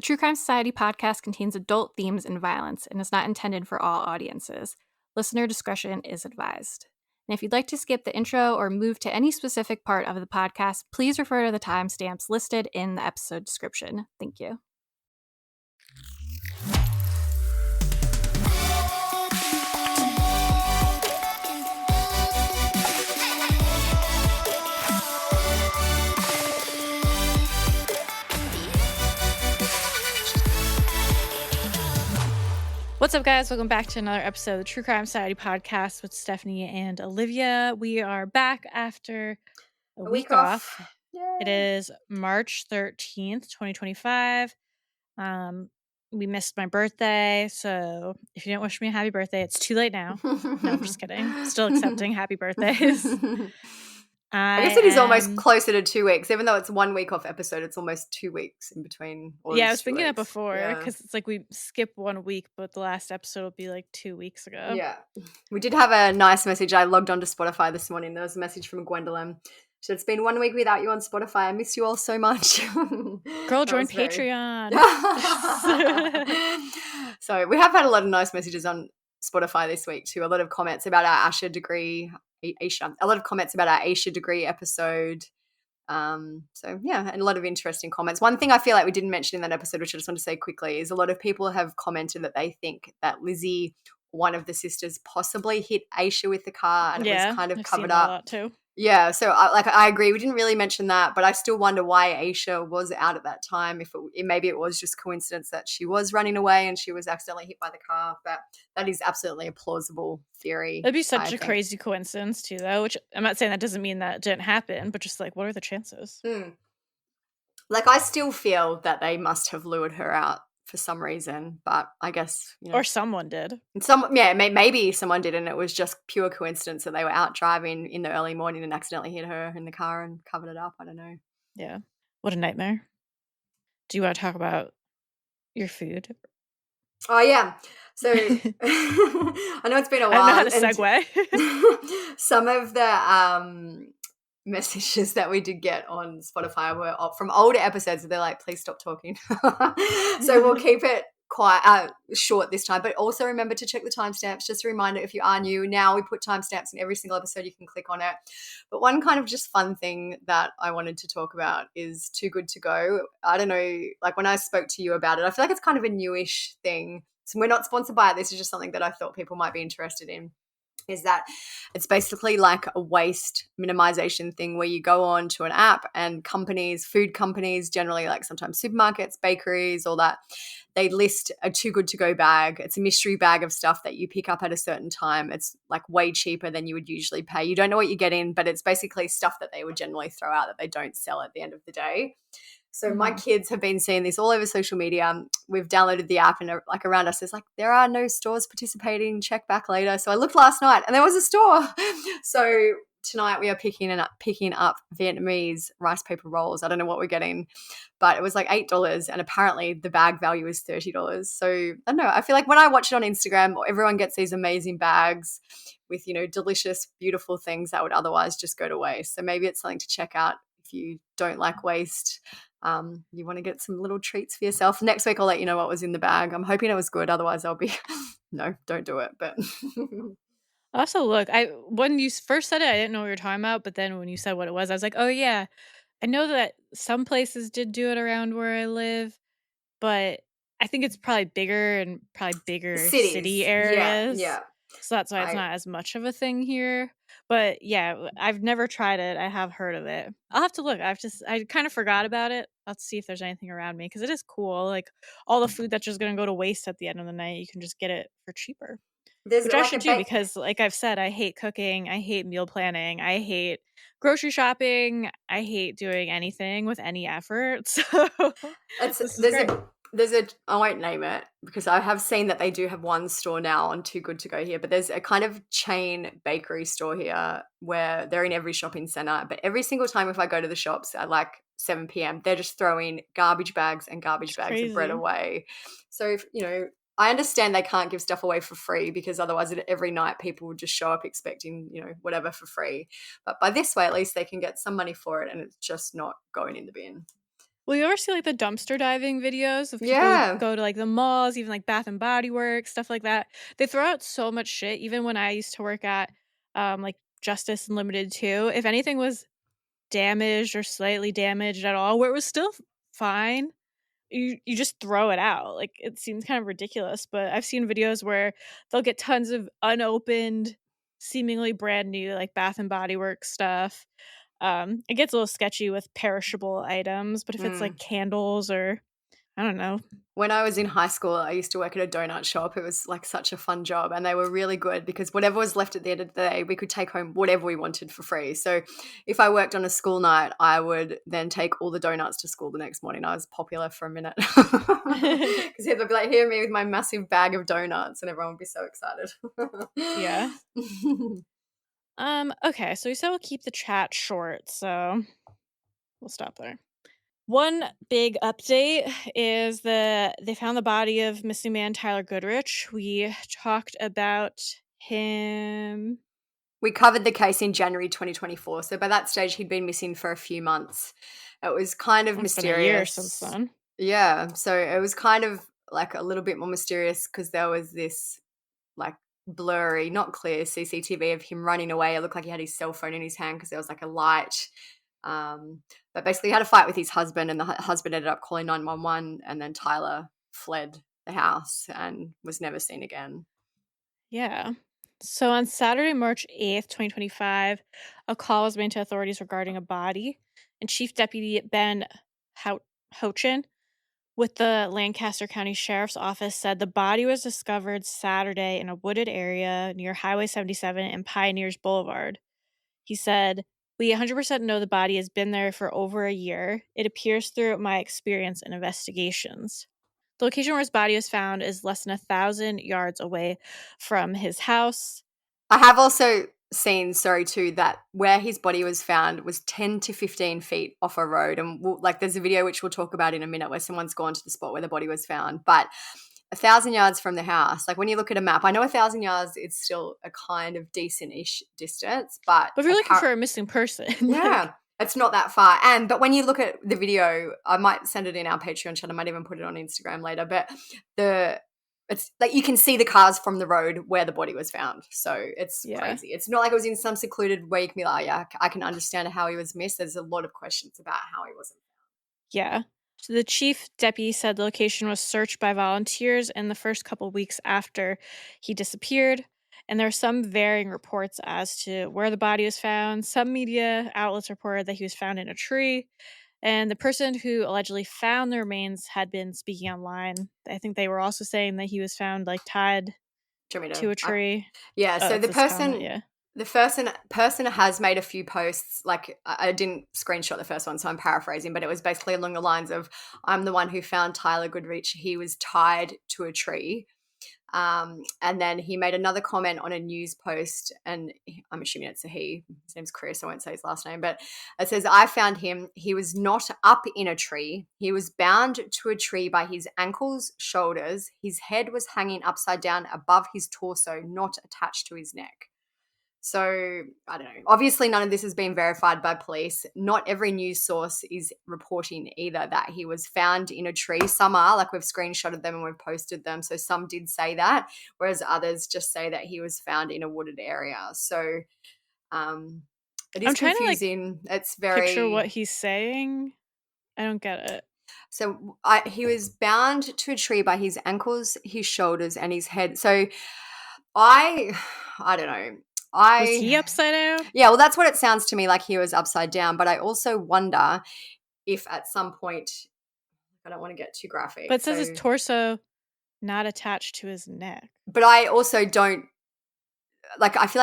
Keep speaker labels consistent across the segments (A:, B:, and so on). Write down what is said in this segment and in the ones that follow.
A: True Crime Society podcast contains adult themes and violence and is not intended for all audiences. Listener discretion is advised. And if you'd like to skip the intro or move to any specific part of the podcast, please refer to the timestamps listed in the episode description. Thank you. What's up, guys? Welcome back to another episode of the True Crime Society podcast with Stephanie and Olivia. We are back after a week off. It is March 13th, 2025. We missed my birthday, so if you didn't wish me a happy birthday, it's too late now. No, I'm just kidding. Still accepting happy birthdays.
B: I guess it is almost closer to 2 weeks. Even though it's 1 week off episode, it's almost 2 weeks in between.
A: Yeah, I was thinking that before because it's like we skip 1 week, but the last episode will be like 2 weeks ago.
B: Yeah. We did have a nice message. I logged onto Spotify this morning. There was a message from Gwendolyn. She said, "It's been 1 week without you on Spotify. I miss you all so much."
A: Girl, join Patreon.
B: So we have had a lot of nice messages on Spotify this week too. A lot of comments about our Aisha degree. A lot of comments about our Aisha degree episode. So yeah, and a lot of interesting comments. One thing I feel like we didn't mention in that episode, which I just want to say quickly, is a lot of people have commented that they think that Lizzie, one of the sisters, possibly hit Aisha with the car, and it was kind of
A: I've
B: covered
A: seen
B: up.
A: A lot too.
B: Yeah, so I agree. We didn't really mention that, but I still wonder why Aisha was out at that time. If maybe it was just coincidence that she was running away and she was accidentally hit by the car, but that is absolutely a plausible theory.
A: It'd be such a crazy coincidence too, though, which I'm not saying that doesn't mean that it didn't happen, but just like, what are the chances?
B: Like, I still feel that they must have lured her out for some reason, but I guess,
A: or someone did.
B: Maybe someone did, and it was just pure coincidence that they were out driving in the early morning and accidentally hit her in the car and covered it up. I don't know.
A: Yeah, what a nightmare. Do you want to talk about your food?
B: Oh yeah, so I know it's been a while.
A: I don't know how to segue.
B: Some of the messages that we did get on Spotify were from older episodes. They're like, please stop talking. So we'll keep it quite short this time, but also remember to check the timestamps. Just a reminder, if you are new, now we put timestamps in every single episode. You can click on it. But one kind of just fun thing that I wanted to talk about is Too Good To Go. I don't know, like when I spoke to you about it, I feel like it's kind of a newish thing. So we're not sponsored by it. This is just something that I thought people might be interested in. Is that it's basically like a waste minimization thing where you go on to an app and food companies, generally like sometimes supermarkets, bakeries, all that, they list a Too Good To Go bag. It's a mystery bag of stuff that you pick up at a certain time. It's like way cheaper than you would usually pay. You don't know what you get in, but it's basically stuff that they would generally throw out that they don't sell at the end of the day. So my kids have been seeing this all over social media. We've downloaded the app, and like around us, there's like, there are no stores participating. Check back later. So I looked last night, and there was a store. So tonight we are picking up Vietnamese rice paper rolls. I don't know what we're getting, but it was like $8, and apparently the bag value is $30. So I don't know. I feel like when I watch it on Instagram, everyone gets these amazing bags with, delicious, beautiful things that would otherwise just go to waste. So maybe it's something to check out if you don't like waste. You want to get some little treats for yourself. Next week I'll let you know what was in the bag. I'm hoping it was good. Otherwise I'll be no, don't do it. But
A: also, look, when you first said it, I didn't know what you were talking about. But then when you said what it was, I was like, oh yeah, I know that some places did do it around where I live, but I think it's probably bigger city areas.
B: Yeah.
A: So that's why it's not as much of a thing here. But yeah, I've never tried it. I have heard of it. I'll have to look. I kind of forgot about it. I'll see if there's anything around me because it is cool. Like all the food that's just going to go to waste at the end of the night, you can just get it for cheaper. Which I should do because, like I've said, I hate cooking. I hate meal planning. I hate grocery shopping. I hate doing anything with any effort. So
B: I won't name it because I have seen that they do have one store now on Too Good To Go here, but there's a kind of chain bakery store here where they're in every shopping center. But every single time if I go to the shops at like 7 p.m., they're just throwing garbage bags and garbage bags of bread away. So, if, I understand they can't give stuff away for free because otherwise every night people would just show up expecting, whatever for free. But by this way, at least they can get some money for it and it's just not going in the bin.
A: Well, you ever see, like, the dumpster diving videos of people who
B: Yeah.
A: go to, like, the malls, even, like, Bath& and Body Works, stuff like that? They throw out so much shit, even when I used to work at, like, Justice Unlimited too. If anything was damaged or slightly damaged at all, where it was still fine, you just throw it out. Like, it seems kind of ridiculous, but I've seen videos where they'll get tons of unopened, seemingly brand new, like, Bath& and Body Works stuff. It gets a little sketchy with perishable items, but if it's,
B: Mm.
A: like, candles or I don't know.
B: When I was in high school, I used to work at a donut shop. It was like such a fun job, and they were really good because whatever was left at the end of the day, we could take home whatever we wanted for free. So if I worked on a school night, I would then take all the donuts to school the next morning. I was popular for a minute because they'd be like, "Here me with my massive bag of donuts," and everyone would be so excited.
A: Yeah. Okay, so we said we'll keep the chat short, so we'll stop there. One big update is that they found the body of missing man Tyler Goodrich. We talked about him.
B: We covered the case in January 2024. So by that stage, he'd been missing for a few months. It was kind of
A: It's been a year since
B: mysterious.
A: then.
B: Yeah. So it was kind of like a little bit more mysterious because there was this like blurry, not clear CCTV of him running away. It looked like he had his cell phone in his hand because there was like a light. But basically, he had a fight with his husband, and the husband ended up calling 911, and then Tyler fled the house and was never seen again.
A: Yeah. So on Saturday, March 8th, 2025, a call was made to authorities regarding a body, and Chief Deputy Ben Houchin with the Lancaster County Sheriff's Office said the body was discovered Saturday in a wooded area near Highway 77 and Pioneers Boulevard. He said, "We 100% know the body has been there for over a year. It appears through my experience in investigations." The location where his body was found is less than 1,000 yards away from his house.
B: I have also seen, sorry, too, that where his body was found was 10 to 15 feet off a road. And like, there's a video which we'll talk about in a minute where someone's gone to the spot where the body was found. But 1,000 yards from the house, like when you look at a map, I know 1,000 yards is still a kind of decent-ish distance, but
A: But if you're looking for a missing person,
B: yeah,
A: like,
B: it's not that far. But when you look at the video, I might send it in our Patreon chat. I might even put it on Instagram later. But it's like you can see the cars from the road where the body was found. So it's
A: yeah.
B: crazy. It's not like it was in some secluded where you can be like, oh, yeah, I can understand how he was missed. There's a lot of questions about how he wasn't.
A: Yeah. So the chief deputy said the location was searched by volunteers in the first couple weeks after he disappeared. And there are some varying reports as to where the body was found. Some media outlets reported that he was found in a tree. And the person who allegedly found the remains had been speaking online. I think they were also saying that he was found like tied
B: Do you want me
A: to
B: to?
A: a tree.
B: Yeah,
A: Oh,
B: so
A: that's this comment, yeah.
B: the person has made a few posts. Like I didn't screenshot the first one, so I'm paraphrasing, but it was basically along the lines of, "I'm the one who found Tyler Goodrich. He was tied to a tree." And then he made another comment on a news post, and I'm assuming it's a he. His name's Chris. I won't say his last name, but it says, "I found him. He was not up in a tree. He was bound to a tree by his ankles, shoulders. His head was hanging upside down above his torso, not attached to his neck." So I don't know. Obviously, none of this has been verified by police. Not every news source is reporting either that he was found in a tree. Some are, like we've screenshotted them and we've posted them. So some did say that, whereas others just say that he was found in a wooded area. So um, it is
A: I'm trying to like
B: confusing. It's
A: picture what
B: very
A: he's saying. I don't get it.
B: so. He was bound to a tree by his ankles, his shoulders, and his head. So I, I don't know.
A: Was he upside down?
B: Yeah, well, that's what it sounds to me like he was upside down. But I also wonder if at some point, I don't want to get too
A: But
B: graphic.
A: it says his
B: So,
A: torso not attached to his neck.
B: but I also don't like. I feel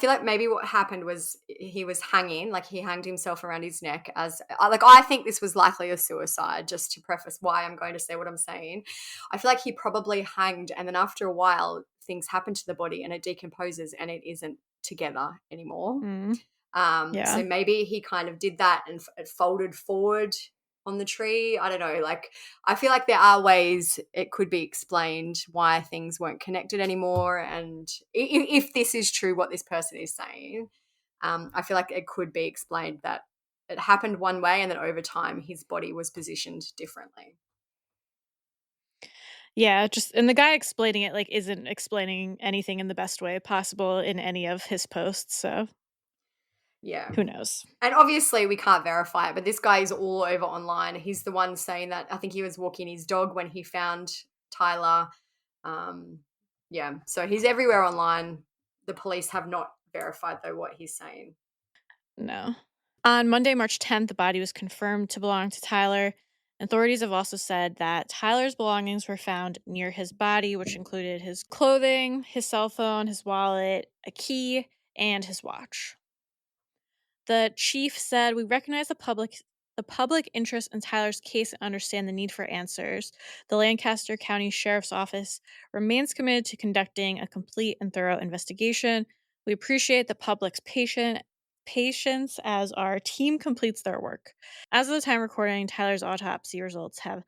B: like maybe what happened was he was hanging, like he hanged himself around his neck. As like I think this was likely a suicide. Just to preface why I'm going to say what I'm saying, I feel like he probably hanged, and then after a while, things happen to the body and it decomposes and it isn't together anymore.
A: Mm,
B: So
A: yeah.
B: maybe he kind of did that and it folded forward on the tree. I don't know. Like, I feel like there are ways it could be explained why things weren't connected anymore. And if this is true, what this person is saying, I feel like it could be explained that it happened one way, and then over time his body was positioned differently.
A: Yeah, just and the guy explaining it, like, isn't explaining anything in the best way possible in any of his posts, so
B: Yeah.
A: who knows?
B: And obviously we can't verify it, but this guy is all over online. He's the one saying that I think he was walking his dog when he found Tyler. Um, yeah, so he's everywhere online. The police have not verified though what he's saying.
A: No. On Monday, March 10th, the body was confirmed to belong to Tyler. Authorities have also said that Tyler's belongings were found near his body, which included his clothing, his cell phone, his wallet, a key, and his watch. The chief said, "We recognize the public interest in Tyler's case and understand the need for answers. The Lancaster County Sheriff's Office remains committed to conducting a complete and thorough investigation. We appreciate the public's patience as our team completes their work." As of the time recording, Tyler's autopsy results have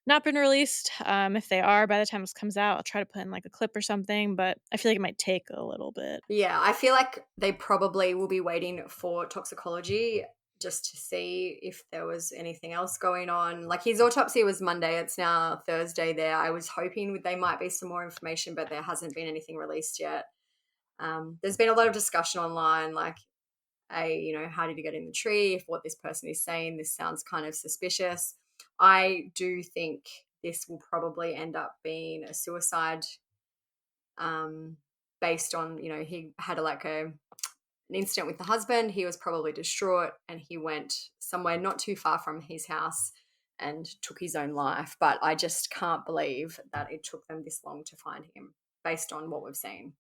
A: not been released. If they are, by the time this comes out, I'll try to put in like a clip or something, but I feel like it might take a little bit.
B: Yeah, I feel like they probably will be waiting for toxicology just to see if there was anything else going on. Like his autopsy was Monday, it's now Thursday there. I was hoping they might be some more information, but there hasn't been anything released yet. There's been a lot of discussion online, like, how did he get in the tree? If what this person is saying, this sounds kind of suspicious. I do think this will probably end up being a suicide, um, based on, he had an incident with the husband. He was probably distraught and he went somewhere not too far from his house and took his own life. But I just can't believe that it took them this long to find him based on what we've seen.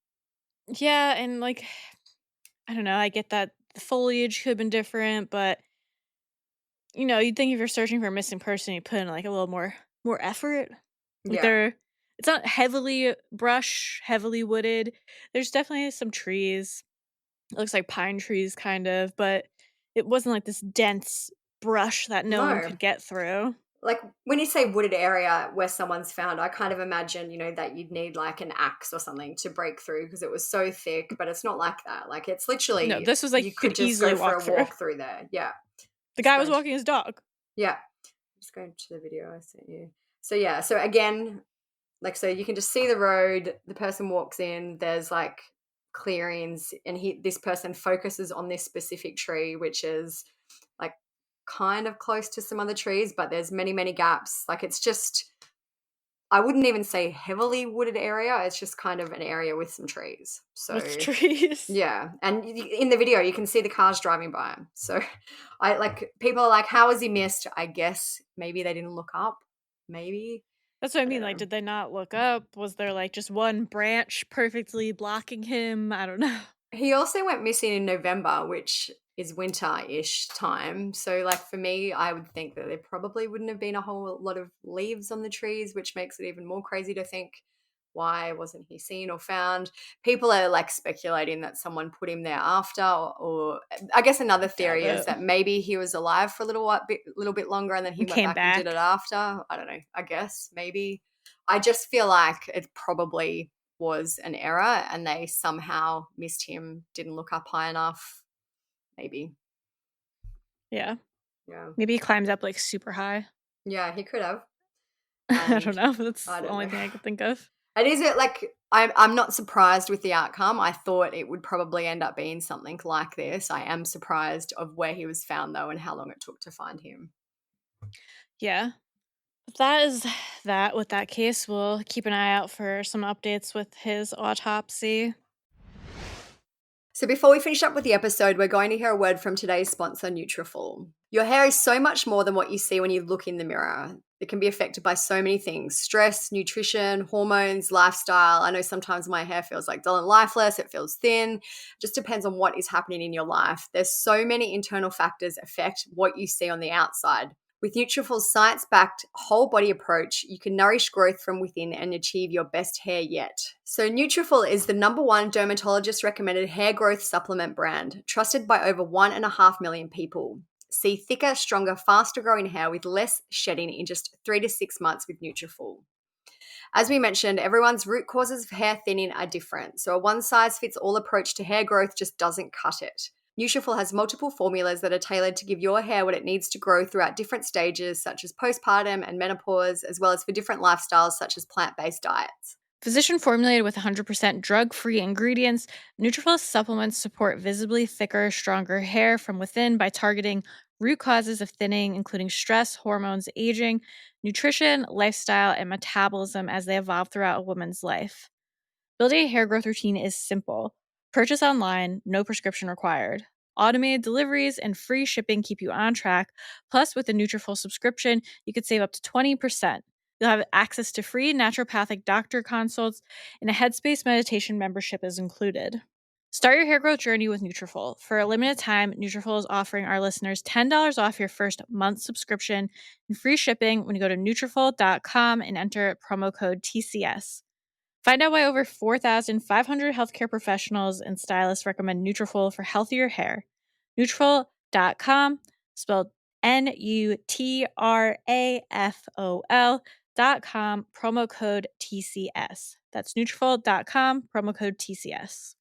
A: Yeah, and like I don't know, I get that the foliage could have been different, but you'd think if you're searching for a missing person, you put in like a little more effort. Like
B: Yeah.
A: it's not heavily brush, heavily wooded. There's definitely some trees. It looks like pine trees kind of, but it wasn't like this dense brush that no one
B: No.
A: could get through.
B: Like when you say wooded area where someone's found, I kind of imagine, that you'd need like an axe or something to break through because it was so thick, but it's not like that. Like it's
A: No,
B: literally,
A: this was like
B: you
A: you
B: could
A: could
B: just
A: easily
B: go for
A: walk
B: a
A: through.
B: walk through there. Yeah.
A: The
B: Just
A: guy was
B: going to,
A: walking his dog.
B: yeah. Just going to the video I sent you. So yeah, so again, like, so you can just see the road, the person walks in, there's like clearings, and this person focuses on this specific tree, which is like kind of close to some other trees, but there's many, many gaps. Like it's just, I wouldn't even say heavily wooded area. It's just kind of an area with some trees.
A: With
B: So
A: trees.
B: yeah, and in the video you can see the cars driving by. So I like, people are like, how was he missed? I guess maybe they didn't look up. Maybe,
A: That's what I
B: I
A: mean.
B: don't
A: Like,
B: know.
A: did they not look up? Was there like just one branch perfectly blocking him? I don't know.
B: He also went missing in November, which is winter-ish time. So, like, for me, I would think that there probably wouldn't have been a whole lot of leaves on the trees, which makes it even more crazy to think, why wasn't he seen or found? People are like speculating that someone put him there after, or I guess another
A: Doubt
B: theory is
A: it.
B: that maybe he was alive for a little bit longer, and then he
A: And
B: went
A: came
B: back and did it
A: back.
B: after. I don't know. I guess maybe. I just feel like it probably was an error and they somehow missed him, didn't look up high enough. Maybe.
A: Yeah.
B: Yeah.
A: Maybe he climbs up like super high.
B: Yeah, he could have.
A: I
B: And
A: don't know. That's
B: I
A: the
B: don't
A: only
B: know.
A: thing I could think of.
B: It is it like, I'm not surprised with the outcome. I thought it would probably end up being something like this. I am surprised of where he was found though and how long it took to find him.
A: Yeah. But that is that with that case. We'll keep an eye out for some updates with his autopsy.
B: So before we finish up with the episode, we're going to hear a word from today's sponsor, Nutrafol. Your hair is so much more than what you see when you look in the mirror. It can be affected by so many things: stress, nutrition, hormones, lifestyle. I know sometimes my hair feels like dull and lifeless. It feels thin. Just depends on what is happening in your life. There's so many internal factors affect what you see on the outside. With Nutrafol's science-backed whole body approach, you can nourish growth from within and achieve your best hair yet. So Nutrafol is the #1 dermatologist recommended hair growth supplement brand, trusted by over 1.5 million people. See thicker, stronger, faster growing hair with less shedding in just 3 to 6 months with Nutrafol. As we mentioned, everyone's root causes of hair thinning are different, so a one-size-fits-all approach to hair growth just doesn't cut it. Nutrafol has multiple formulas that are tailored to give your hair what it needs to grow throughout different stages, such as postpartum and menopause, as well as for different lifestyles, such as plant-based diets.
A: Physician formulated with 100% drug free ingredients, Nutrafol supplements support visibly thicker, stronger hair from within by targeting root causes of thinning, including stress, hormones, aging, nutrition, lifestyle, and metabolism as they evolve throughout a woman's life. Building a hair growth routine is simple. Purchase online, no prescription required. Automated deliveries and free shipping keep you on track. Plus, with a Nutrafol subscription, you could save up to 20%. You'll have access to free naturopathic doctor consults, and a Headspace meditation membership is included. Start your hair growth journey with Nutrafol. For a limited time, Nutrafol is offering our listeners $10 off your first month subscription and free shipping when you go to Nutrafol.com and enter promo code TCS. Find out why over 4,500 healthcare professionals and stylists recommend Nutrafol for healthier hair. Nutrafol.com, spelled Nutrafol.com, promo code TCS. That's Nutrafol.com, promo code TCS.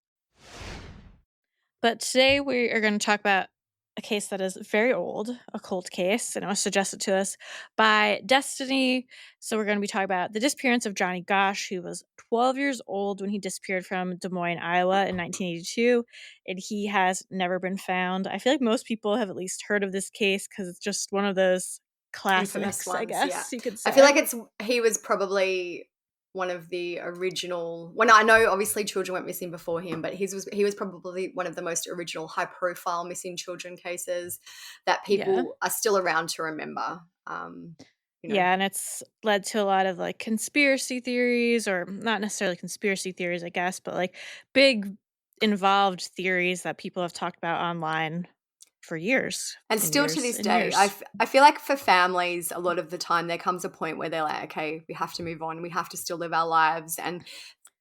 A: But today we are going to talk about a case that is very old, a cold case, and it was suggested to us by Destiny. So we're going to be talking about the disappearance of Johnny Gosch, who was 12 years old when he disappeared from Des Moines, Iowa in 1982, and he has never been found. I feel like most people have at least heard of this case because it's just one of those
B: Infamous
A: classics, I
B: ones, yeah.
A: guess you could
B: I feel like
A: say.
B: he was probably one of the original. Well, I know obviously children went missing before him, but he was probably one of the most original high profile missing children cases that
A: Yeah.
B: people are still around to remember. You know,
A: Yeah, and it's led to a lot of like conspiracy theories, or not necessarily conspiracy theories, I guess, but like big involved theories that people have talked about online for years
B: and
A: and
B: still to
A: years
B: this
A: and
B: day,
A: years.
B: I feel like for families, a lot of the time there comes a point where they're like, okay, we have to move on. We have to still live our lives. And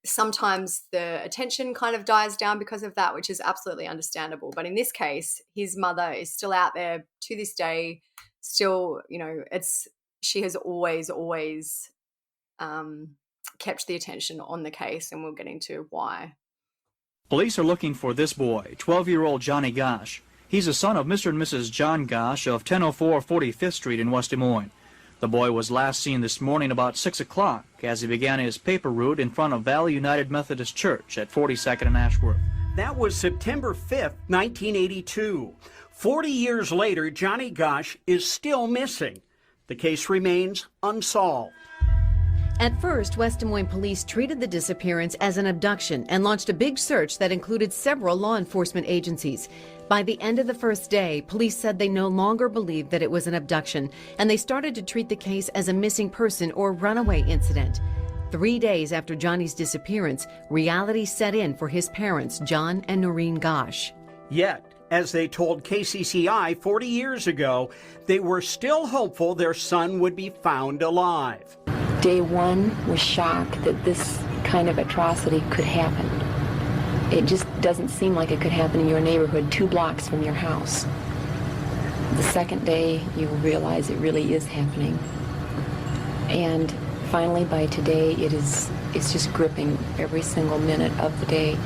B: sometimes the attention kind of dies down because of that, which is absolutely understandable. But in this case, his mother is still out there to this day. Still, she has always um, kept the attention on the case, and we'll get into why.
C: Police are looking for this boy, 12-year-old Johnny Gosch. He's the son of Mr. and Mrs. John Gosch of 1004 45th Street in West Des Moines. The boy was last seen this morning about 6 o'clock as he began his paper route in front of Valley United Methodist Church at 42nd and Ashworth.
D: That was September 5th, 1982. 40 years later, Johnny Gosch is still missing. The case remains unsolved.
E: At first, West Des Moines police treated the disappearance as an abduction and launched a big search that included several law enforcement agencies. By the end of the first day, police said they no longer believed that it was an abduction, and they started to treat the case as a missing person or runaway incident. 3 days after Johnny's disappearance, reality set in for his parents, John and Noreen Gosch.
D: Yet, as they told KCCI 40 years ago, they were still hopeful their son would be found alive.
F: Day one was shocked that this kind of atrocity could happen. It just doesn't seem like it could happen in your neighborhood 2 blocks from your house. The second day, you realize it really is happening. And finally, by today, it's just gripping every single minute of the day,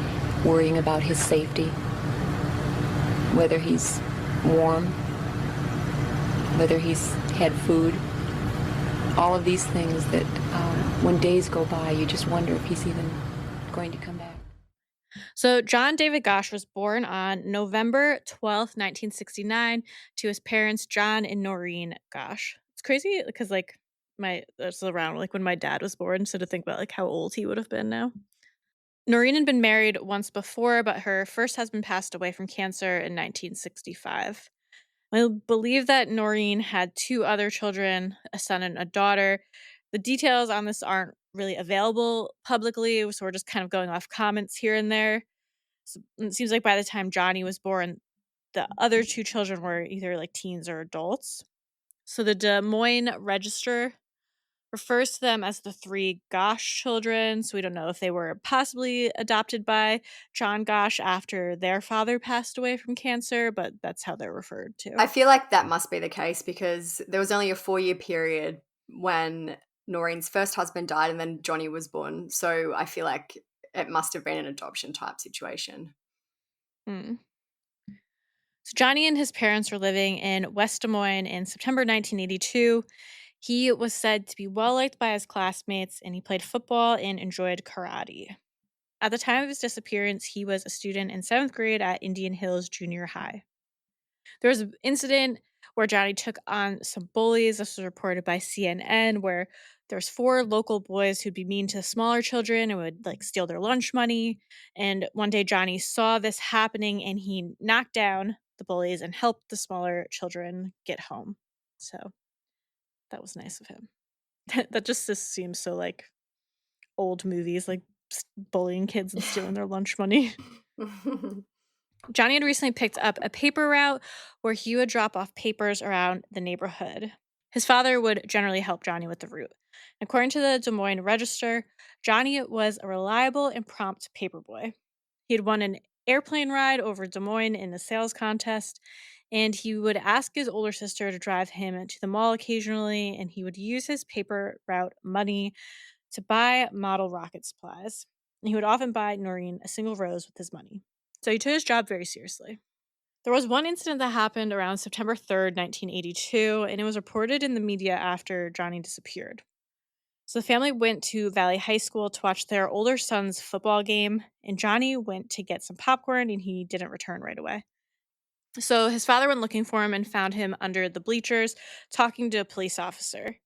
F: worrying about his safety, whether he's warm, whether he's had food. All of these things that when days go by, you just wonder if he's even going to come back.
A: So, John David Gosch was born on November 12th, 1969, to his parents, John and Noreen Gosch. It's crazy because, like, that's around like when my dad was born. So, to think about like how old he would have been now. Noreen had been married once before, but her first husband passed away from cancer in 1965. I believe that Noreen had 2 other children, a son and a daughter. The details on this aren't really available publicly, so we're just kind of going off comments here and there. So it seems like by the time Johnny was born, the other 2 children were either like teens or adults. So the Des Moines Register refers to them as the 3 Gosch children. So we don't know if they were possibly adopted by John Gosch after their father passed away from cancer, but that's how they're referred to.
B: I feel like that must be the case because there was only a 4-year period when Noreen's first husband died and then Johnny was born. So I feel like it must have been an adoption type situation.
A: Hmm. So Johnny and his parents were living in West Des Moines in September 1982. He was said to be well liked by his classmates, and he played football and enjoyed karate. At the time of his disappearance, he was a student in 7th grade at Indian Hills Junior High. There was an incident where Johnny took on some bullies. This was reported by CNN, where there was 4 local boys who'd be mean to smaller children and would like steal their lunch money. And one day Johnny saw this happening and he knocked down the bullies and helped the smaller children get home. So that was nice of him. That just seems so like old movies, like bullying kids and stealing their lunch money. Johnny had recently picked up a paper route where he would drop off papers around the neighborhood. His father would generally help Johnny with the route. According to the Des Moines Register, Johnny was a reliable and prompt paperboy. He had won an airplane ride over Des Moines in a sales contest, and he would ask his older sister to drive him to the mall occasionally, and he would use his paper route money to buy model rocket supplies. And he would often buy Noreen a single rose with his money. So he took his job very seriously. There was one incident that happened around September 3rd, 1982, and it was reported in the media after Johnny disappeared. So the family went to Valley High School to watch their older son's football game, and Johnny went to get some popcorn and he didn't return right away. So his father went looking for him and found him under the bleachers talking to a police officer.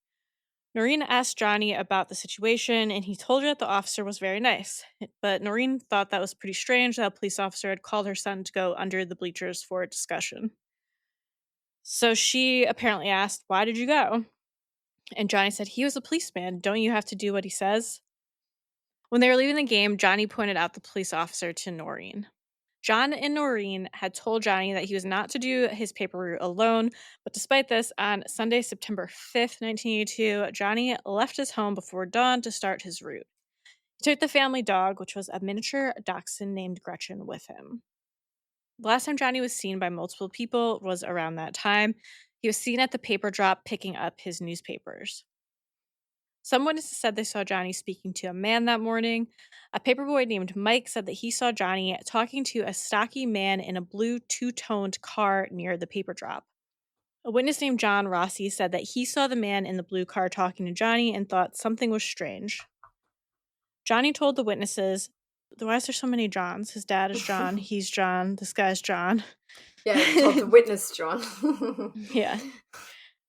A: Noreen asked Johnny about the situation, and he told her that the officer was very nice. But Noreen thought that was pretty strange that a police officer had called her son to go under the bleachers for a discussion. So she apparently asked, "Why did you go?" And Johnny said, "He was a policeman. Don't you have to do what he says?" When they were leaving the game, Johnny pointed out the police officer to Noreen. John and Noreen had told Johnny that he was not to do his paper route alone, but despite this, on Sunday, September 5th, 1982, Johnny left his home before dawn to start his route. He took the family dog, which was a miniature dachshund named Gretchen, with him. The last time Johnny was seen by multiple people was around that time. He was seen at the paper drop picking up his newspapers. Some witnesses said they saw Johnny speaking to a man that morning. A paperboy named Mike said that he saw Johnny talking to a stocky man in a blue two-toned car near the paper drop. A witness named John Rossi said that he saw the man in the blue car talking to Johnny and thought something was strange. Johnny told the witnesses, "Why is there so many Johns? His dad is John, he's John, this guy's John."
B: Yeah, told the witness, John.
A: Yeah.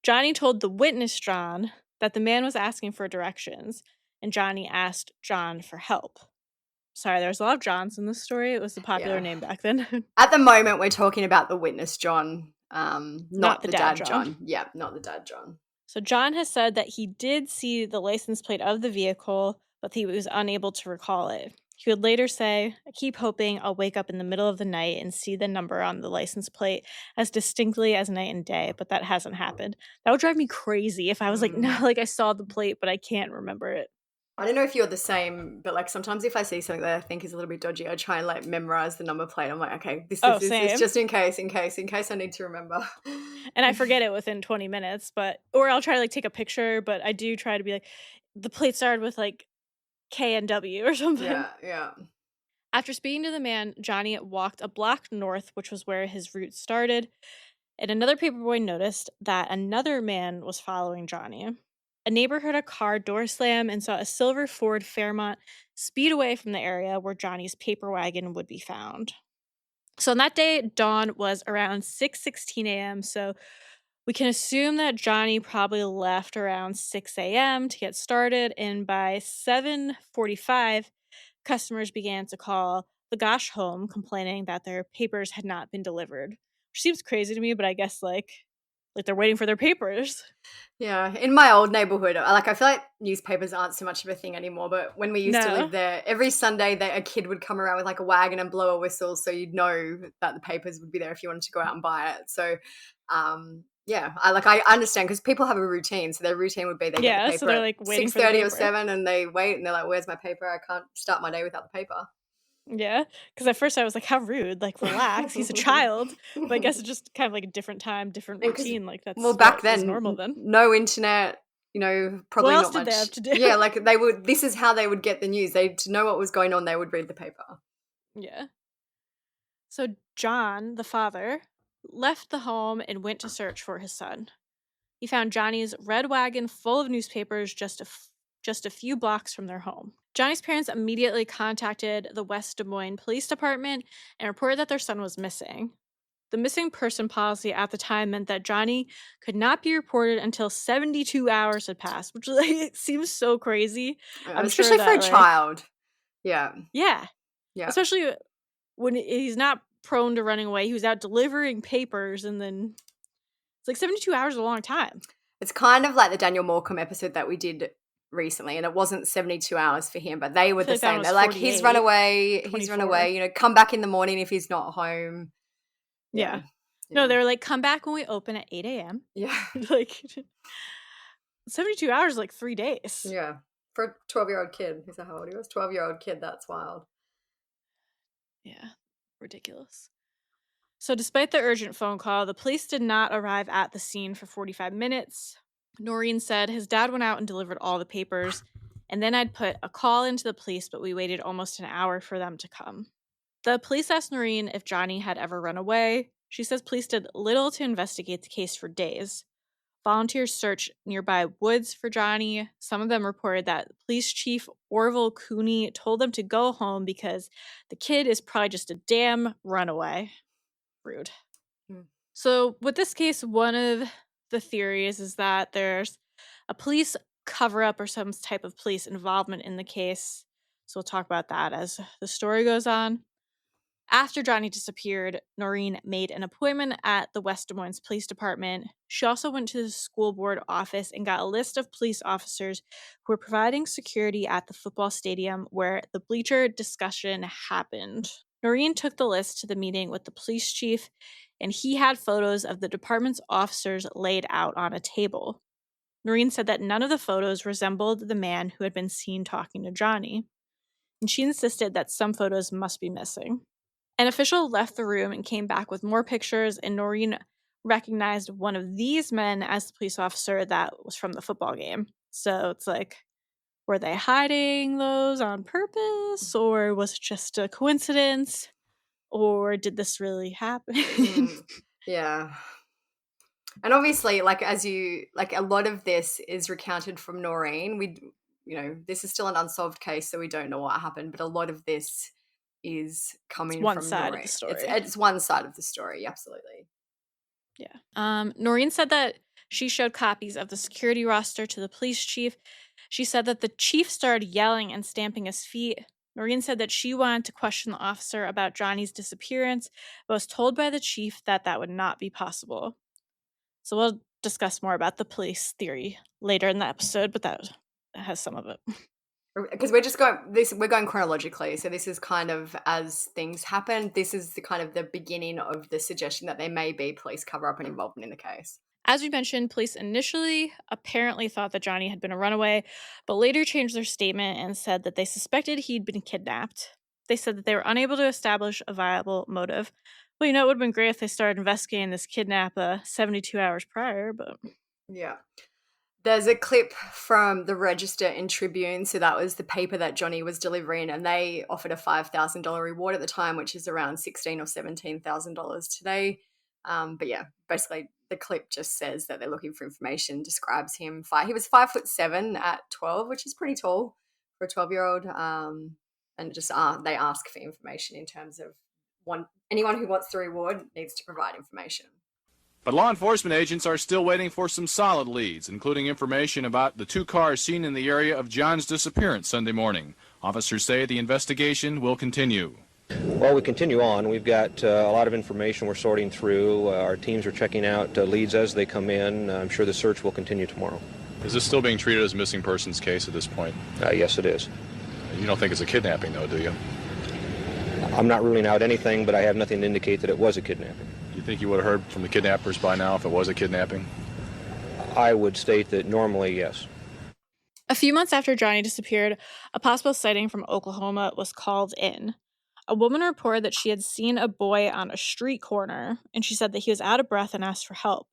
A: Johnny told the witness, John, that the man was asking for directions, and Johnny asked John for help. Sorry, there's a lot of Johns in this story. It was a popular name back then.
B: At the moment, we're talking about the witness, John, not the dad,
A: John.
B: John. Yeah, not the dad, John.
A: So John has said that he did see the license plate of the vehicle, but he was unable to recall it. He would later say, "I keep hoping I'll wake up in the middle of the night and see the number on the license plate as distinctly as night and day, but that hasn't happened." That would drive me crazy if I was like, no, like I saw the plate, but I can't remember it.
B: I don't know if you're the same, but like sometimes if I see something that I think is a little bit dodgy, I try and like memorize the number plate. I'm like, okay, this is just in case I need to remember.
A: And I forget it within 20 minutes, or I'll try to like take a picture, but I do try to be like, the plate started with like K and W or something.
B: Yeah.
A: After speaking to the man, Johnny walked a block north, which was where his route started, and another paperboy noticed that another man was following Johnny. A neighbor heard a car door slam and saw a silver Ford Fairmont speed away from the area where Johnny's paper wagon would be found. So on that day, dawn was around 6:16 a.m., so we can assume that Johnny probably left around 6 a.m. to get started, and by 7:45, customers began to call the Gosch home complaining that their papers had not been delivered. Which seems crazy to me, but I guess like they're waiting for their papers.
B: Yeah, in my old neighborhood, I feel like newspapers aren't so much of a thing anymore, but when we used to live there, every Sunday a kid would come around with like a wagon and blow a whistle, so you'd know that the papers would be there if you wanted to go out and buy it. So, yeah, I understand because people have a routine, so their routine would be they get the paper
A: so they're like waiting
B: 6:30 or 7, and they wait and they're like, "Where's my paper? I can't start my day without the paper."
A: Yeah, because at first I was like, how rude, like relax, he's a child. But I guess it's just kind of like a different time, different routine. Like that's
B: back then,
A: normal then.
B: no internet, probably
A: what
B: not
A: else
B: much.
A: Did they have to do?
B: Yeah, like this is how they would get the news. To know what was going on, they would read the paper.
A: Yeah. So John, the father, left the home and went to search for his son. He found Johnny's red wagon full of newspapers just a few blocks from their home. Johnny's parents immediately contacted the West Des Moines Police Department and reported that their son was missing. The missing person policy at the time meant that Johnny could not be reported until 72 hours had passed, which like it seems so crazy. I'm sure
B: Especially for
A: that
B: a
A: like
B: child. Yeah.
A: yeah,
B: Yeah.
A: especially when he's not prone to running away. He was out delivering papers and then it's like 72 hours is a long time.
B: It's kind of like the Daniel Morecambe episode that we did recently, and it wasn't 72 hours for him, but they were
A: I feel
B: the
A: like that one
B: same.
A: was
B: They're like, he's run
A: 48,
B: away,
A: 24.
B: come back in the morning if he's not home.
A: Yeah.
B: Yeah.
A: No, they were like, come back when we open at 8 a.m.
B: Yeah.
A: Like 72 hours is like 3 days.
B: Yeah. For a 12-year-old kid. Is that how old he was? 12-year-old kid, that's wild.
A: Yeah. Ridiculous. So despite the urgent phone call, the police did not arrive at the scene for 45 minutes. Noreen said his dad went out and delivered all the papers, and then I'd put a call into the police, but we waited almost an hour for them to come. The police asked Noreen if Johnny had ever run away. She says police did little to investigate the case for days. Volunteers searched nearby woods for Johnny. Some of them reported that Police Chief Orville Cooney told them to go home because the kid is probably just a damn runaway. Rude. So with this case, one of the theories is that there's a police cover-up or some type of police involvement in the case. So we'll talk about that as the story goes on. After Johnny disappeared, Noreen made an appointment at the West Des Moines Police Department. She also went to the school board office and got a list of police officers who were providing security at the football stadium where the bleacher discussion happened. Noreen took the list to the meeting with the police chief, and he had photos of the department's officers laid out on a table. Noreen said that none of the photos resembled the man who had been seen talking to Johnny, and she insisted that some photos must be missing. An official left the room and came back with more pictures, and Noreen recognized one of these men as the police officer that was from the football game. So it's like, were they hiding those on purpose, or was it just a coincidence, or did this really happen?
B: Yeah. And obviously, like, a lot of this is recounted from Noreen. This is still an unsolved case, so we don't know what happened, but a lot of this is coming
A: one
B: from
A: side
B: Noreen.
A: of the story.
B: It's one side of the story, absolutely.
A: Yeah. Noreen said that she showed copies of the security roster to the police chief. She said that the chief started yelling and stamping his feet. Noreen said that she wanted to question the officer about Johnny's disappearance, but was told by the chief that that would not be possible. So we'll discuss more about the police theory later in the episode, but that has some of it.
B: Because we're going chronologically, so this is kind of as things happen. This is the beginning of the suggestion that there may be police cover-up and involvement in the case.
A: As we mentioned, police initially apparently thought that Johnny had been a runaway, but later changed their statement and said that they suspected he'd been kidnapped. They said that they were unable to establish a viable motive. Well, it would have been great if they started investigating this kidnap 72 hours prior, but...
B: Yeah. There's a clip from the Register and Tribune, so that was the paper that Johnny was delivering, and they offered a $5,000 reward at the time, which is around $16,000 or $17,000 today. But yeah, basically the clip just says that they're looking for information, describes him. He was 5'7" at 12, which is pretty tall for a 12-year-old. And just they ask for information in terms of anyone who wants the reward needs to provide information.
G: But law enforcement agents are still waiting for some solid leads, including information about the two cars seen in the area of John's disappearance Sunday morning. Officers say the investigation will continue.
H: Well, we continue on. We've got a lot of information we're sorting through. Our teams are checking out leads as they come in. I'm sure the search will continue tomorrow.
G: Is this still being treated as a missing persons case at this point?
H: Yes, it is.
G: You don't think it's a kidnapping, though, do you?
H: I'm not ruling out anything, but I have nothing to indicate that it was a kidnapping.
G: You think you would have heard from the kidnappers by now if it was a kidnapping?
H: I would state that normally, yes.
A: A few months after Johnny disappeared, a possible sighting from Oklahoma was called in. A woman reported that she had seen a boy on a street corner, and she said that he was out of breath and asked for help.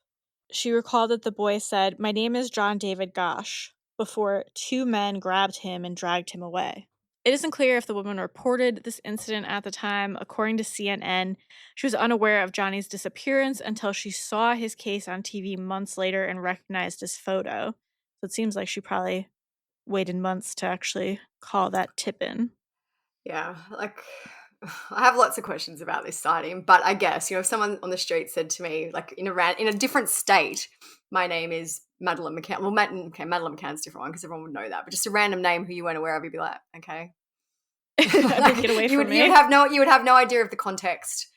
A: She recalled that the boy said, "My name is John David Gosch," before two men grabbed him and dragged him away. It isn't clear if the woman reported this incident at the time. According to CNN, she was unaware of Johnny's disappearance until she saw his case on TV months later and recognized his photo. So it seems like she probably waited months to actually call that tip in.
B: Yeah, like I have lots of questions about this sighting, but I guess, if someone on the street said to me, like in a different state, my name is Madeline McCann. Well, Madeline McCann's a different one because everyone would know that, but just a random name who you weren't aware of, you'd be like, okay.
A: Like, get away from me.
B: You would have no idea of the context.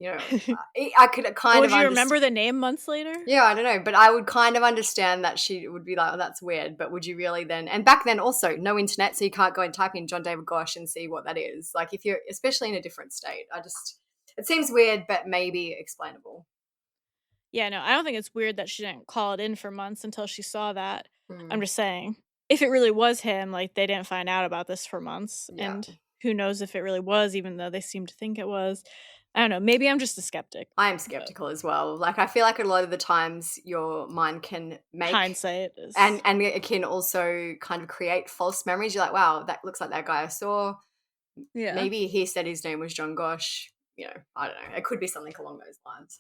B: I could kind of.
A: Would you remember the name months later?
B: Yeah, I don't know, but I would kind of understand that she would be like, "Oh, that's weird." But would you really then? And back then, also no internet, so you can't go and type in John David Gosch and see what that is. Like if you're, especially in a different state, it seems weird, but maybe explainable.
A: Yeah, no, I don't think it's weird that she didn't call it in for months until she saw that.
B: Mm.
A: I'm just saying, if it really was him, like they didn't find out about this for months,
B: Yeah.
A: and who knows if it really was, even though they seem to think it was. I don't know. Maybe I'm just a skeptic.
B: I am skeptical as well. Like I feel like a lot of the times your mind can make
A: hindsight is...
B: and it can also kind of create false memories. You're like, wow, that looks like that guy I saw.
A: Yeah.
B: Maybe he said his name was John Gosch. I don't know. It could be something along those lines.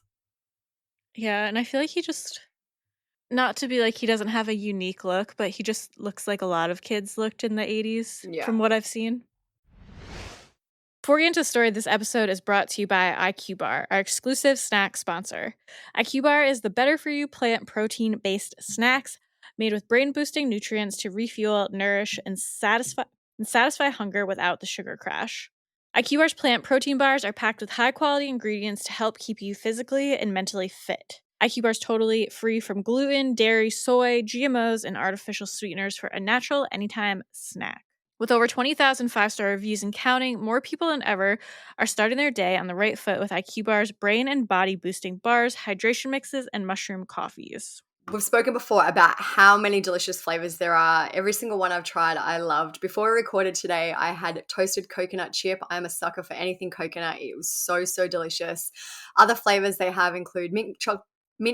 A: Yeah, and I feel like he just, not to be like he doesn't have a unique look, but he just looks like a lot of kids looked in the 80s from what I've seen. Before we get into the story, this episode is brought to you by IQ Bar, our exclusive snack sponsor. IQ Bar is the better-for-you plant protein-based snacks made with brain-boosting nutrients to refuel, nourish, and satisfy hunger without the sugar crash. IQ Bar's plant protein bars are packed with high-quality ingredients to help keep you physically and mentally fit. IQ Bar's totally free from gluten, dairy, soy, GMOs, and artificial sweeteners for a natural, anytime snack. With over 20,000 five-star reviews and counting, more people than ever are starting their day on the right foot with IQ Bar's brain and body boosting bars, hydration mixes, and mushroom coffees.
B: We've spoken before about how many delicious flavors there are. Every single one I've tried, I loved. Before we recorded today, I had toasted coconut chip. I'm a sucker for anything coconut. It was so, so delicious. Other flavors they have include mint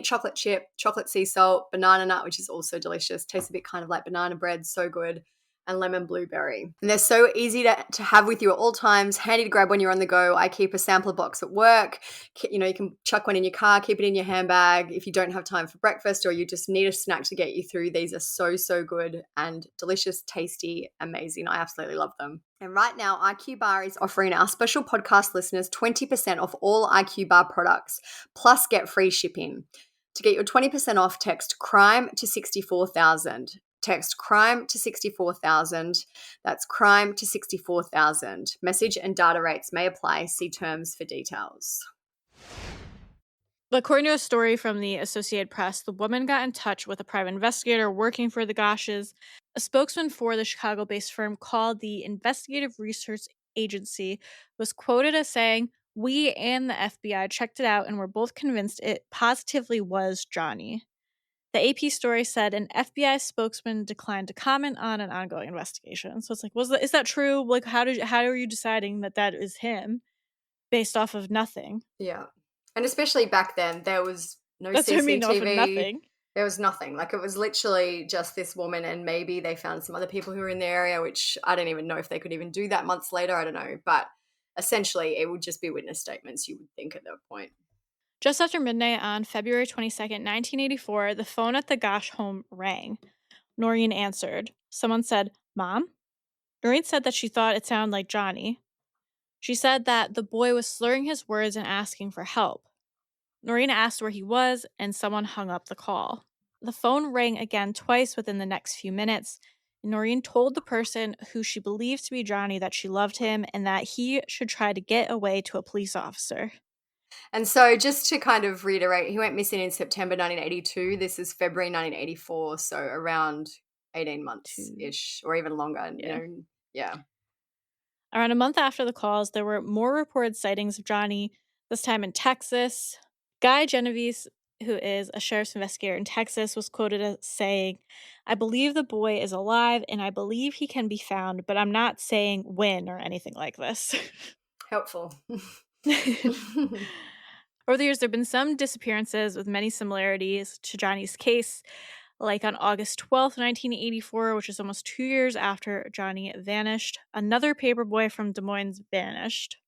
B: chocolate chip, chocolate sea salt, banana nut, which is also delicious. Tastes a bit kind of like banana bread, so good. And lemon blueberry. And they're so easy to have with you at all times, handy to grab when you're on the go. I keep a sampler box at work. You can chuck one in your car, keep it in your handbag. If you don't have time for breakfast or you just need a snack to get you through, these are so, so good and delicious, tasty, amazing. I absolutely love them. And right now, IQ Bar is offering our special podcast listeners 20% off all IQ Bar products, plus get free shipping. To get your 20% off, text CRIME to 64,000. Text CRIME to 64,000. That's CRIME to 64,000. Message and data rates may apply. See terms for details.
A: According to a story from the Associated Press, the woman got in touch with a private investigator working for the Gosches. A spokesman for the Chicago-based firm called the Investigative Research Agency was quoted as saying, "We and the FBI checked it out and were both convinced it positively was Johnny." The AP story said an FBI spokesman declined to comment on an ongoing investigation. So it's like, is that true? Like, how are you deciding that is him based off of nothing?
B: Yeah. And especially back then, there was no
A: That's
B: CCTV.
A: What I mean, off of nothing.
B: There was nothing. Like, it was literally just this woman, and maybe they found some other people who were in the area, which I don't even know if they could even do that months later. I don't know. But essentially, it would just be witness statements, you would think, at that point.
A: Just after midnight on February 22nd, 1984, the phone at the Gosch home rang. Noreen answered. Someone said, "Mom?" Noreen said that she thought it sounded like Johnny. She said that the boy was slurring his words and asking for help. Noreen asked where he was, and someone hung up the call. The phone rang again twice within the next few minutes. Noreen told the person who she believed to be Johnny that she loved him and that he should try to get away to a police officer.
B: And so just to kind of reiterate, he went missing in September 1982. This is February 1984, so around 18 months-ish or even longer. Yeah.
A: Around a month after the calls, there were more reported sightings of Johnny, this time in Texas. Guy Genovese, who is a sheriff's investigator in Texas, was quoted as saying, "I believe the boy is alive and I believe he can be found, but I'm not saying when or anything like this."
B: Helpful.
A: Over the years, there have been some disappearances with many similarities to Johnny's case. Like on August 12th, 1984, which is almost 2 years after Johnny vanished, another paperboy from Des Moines vanished.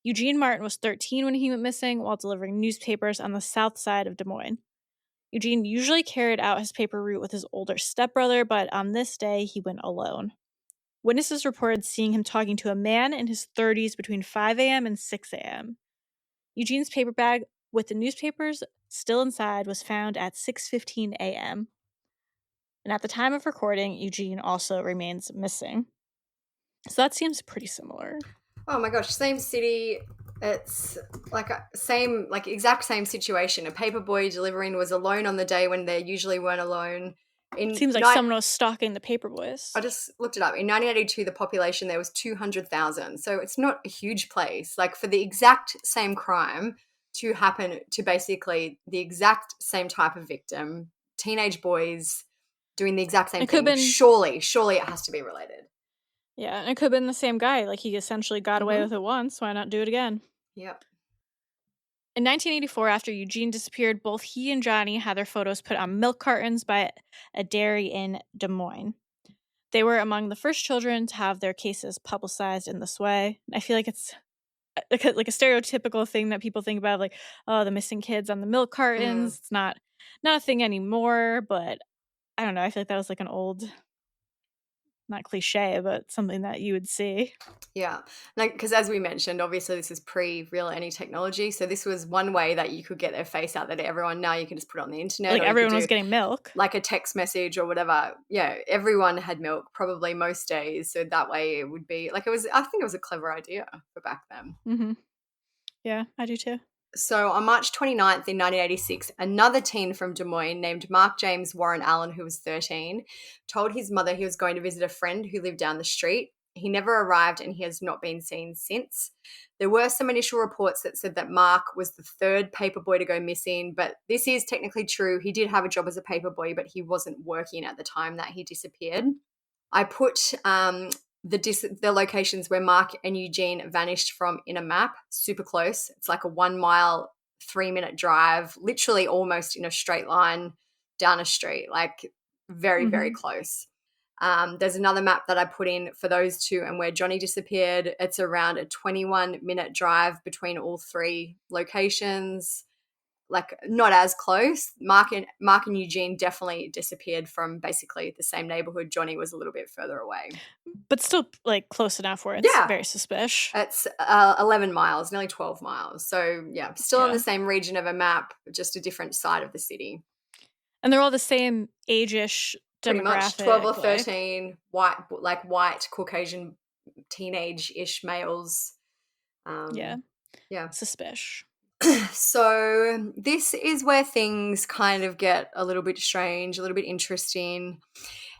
A: Eugene Martin was 13 when he went missing while delivering newspapers on the south side of Des Moines. Eugene usually carried out his paper route with his older stepbrother, but on this day, he went alone. Witnesses reported seeing him talking to a man in his 30s between 5 a.m. and 6 a.m. Eugene's paper bag with the newspapers still inside was found at 6:15 a.m. And at the time of recording, Eugene also remains missing. So that seems pretty similar.
B: Oh my gosh, same city. It's like exact same situation. A paperboy delivering was alone on the day when they usually weren't alone.
A: It seems like someone was stalking the paperboys.
B: I just looked it up. In 1982, the population there was 200,000. So it's not a huge place. Like for the exact same crime to happen to basically the exact same type of victim, teenage boys doing the exact same thing. Surely it has to be related.
A: Yeah, and it could have been the same guy. Like, he essentially got away with it once. Why not do it again?
B: Yep.
A: In 1984, after Eugene disappeared, both he and Johnny had their photos put on milk cartons by a dairy in Des Moines. They were among the first children to have their cases publicized in this way. I feel like it's like a stereotypical thing that people think about, like, oh, the missing kids on the milk cartons. It's not a thing anymore, but I don't know. I feel like that was like an old, not cliche, but something that you would see.
B: Yeah. Like, because as we mentioned, obviously this is pre-real any technology. So this was one way that you could get their face out there to everyone. Now you can just put it on the internet.
A: Like everyone was getting milk.
B: Like a text message or whatever. Yeah, everyone had milk probably most days. So that way it would be, like, I think it was a clever idea for back then.
A: Mm-hmm. Yeah, I do too.
B: So on March 29th in 1986, another teen from Des Moines named Mark James Warren Allen, who was 13, told his mother he was going to visit a friend who lived down the street. He never arrived and he has not been seen since. There were some initial reports that said that Mark was the third paperboy to go missing, but this is technically true. He did have a job as a paperboy, but he wasn't working at the time that he disappeared. I put the locations where Mark and Eugene vanished from in a map, super close. It's like a 1 mile, 3-minute drive, literally almost in a straight line down a street, like very, very close. There's another map that I put in for those two and where Johnny disappeared. It's around a 21-minute drive between all three locations. Like not as close. Mark and Eugene definitely disappeared from basically the same neighborhood. Johnny was a little bit further away.
A: But still like close enough where it's very suspicious.
B: It's 11 miles, nearly 12 miles. So yeah, still in the same region of a map, just a different side of the city.
A: And they're all the same age-ish demographic.
B: Pretty much 12 or 13, white Caucasian teenage-ish males.
A: Yeah.
B: Suspicious. So this is where things kind of get a little bit strange, a little bit interesting.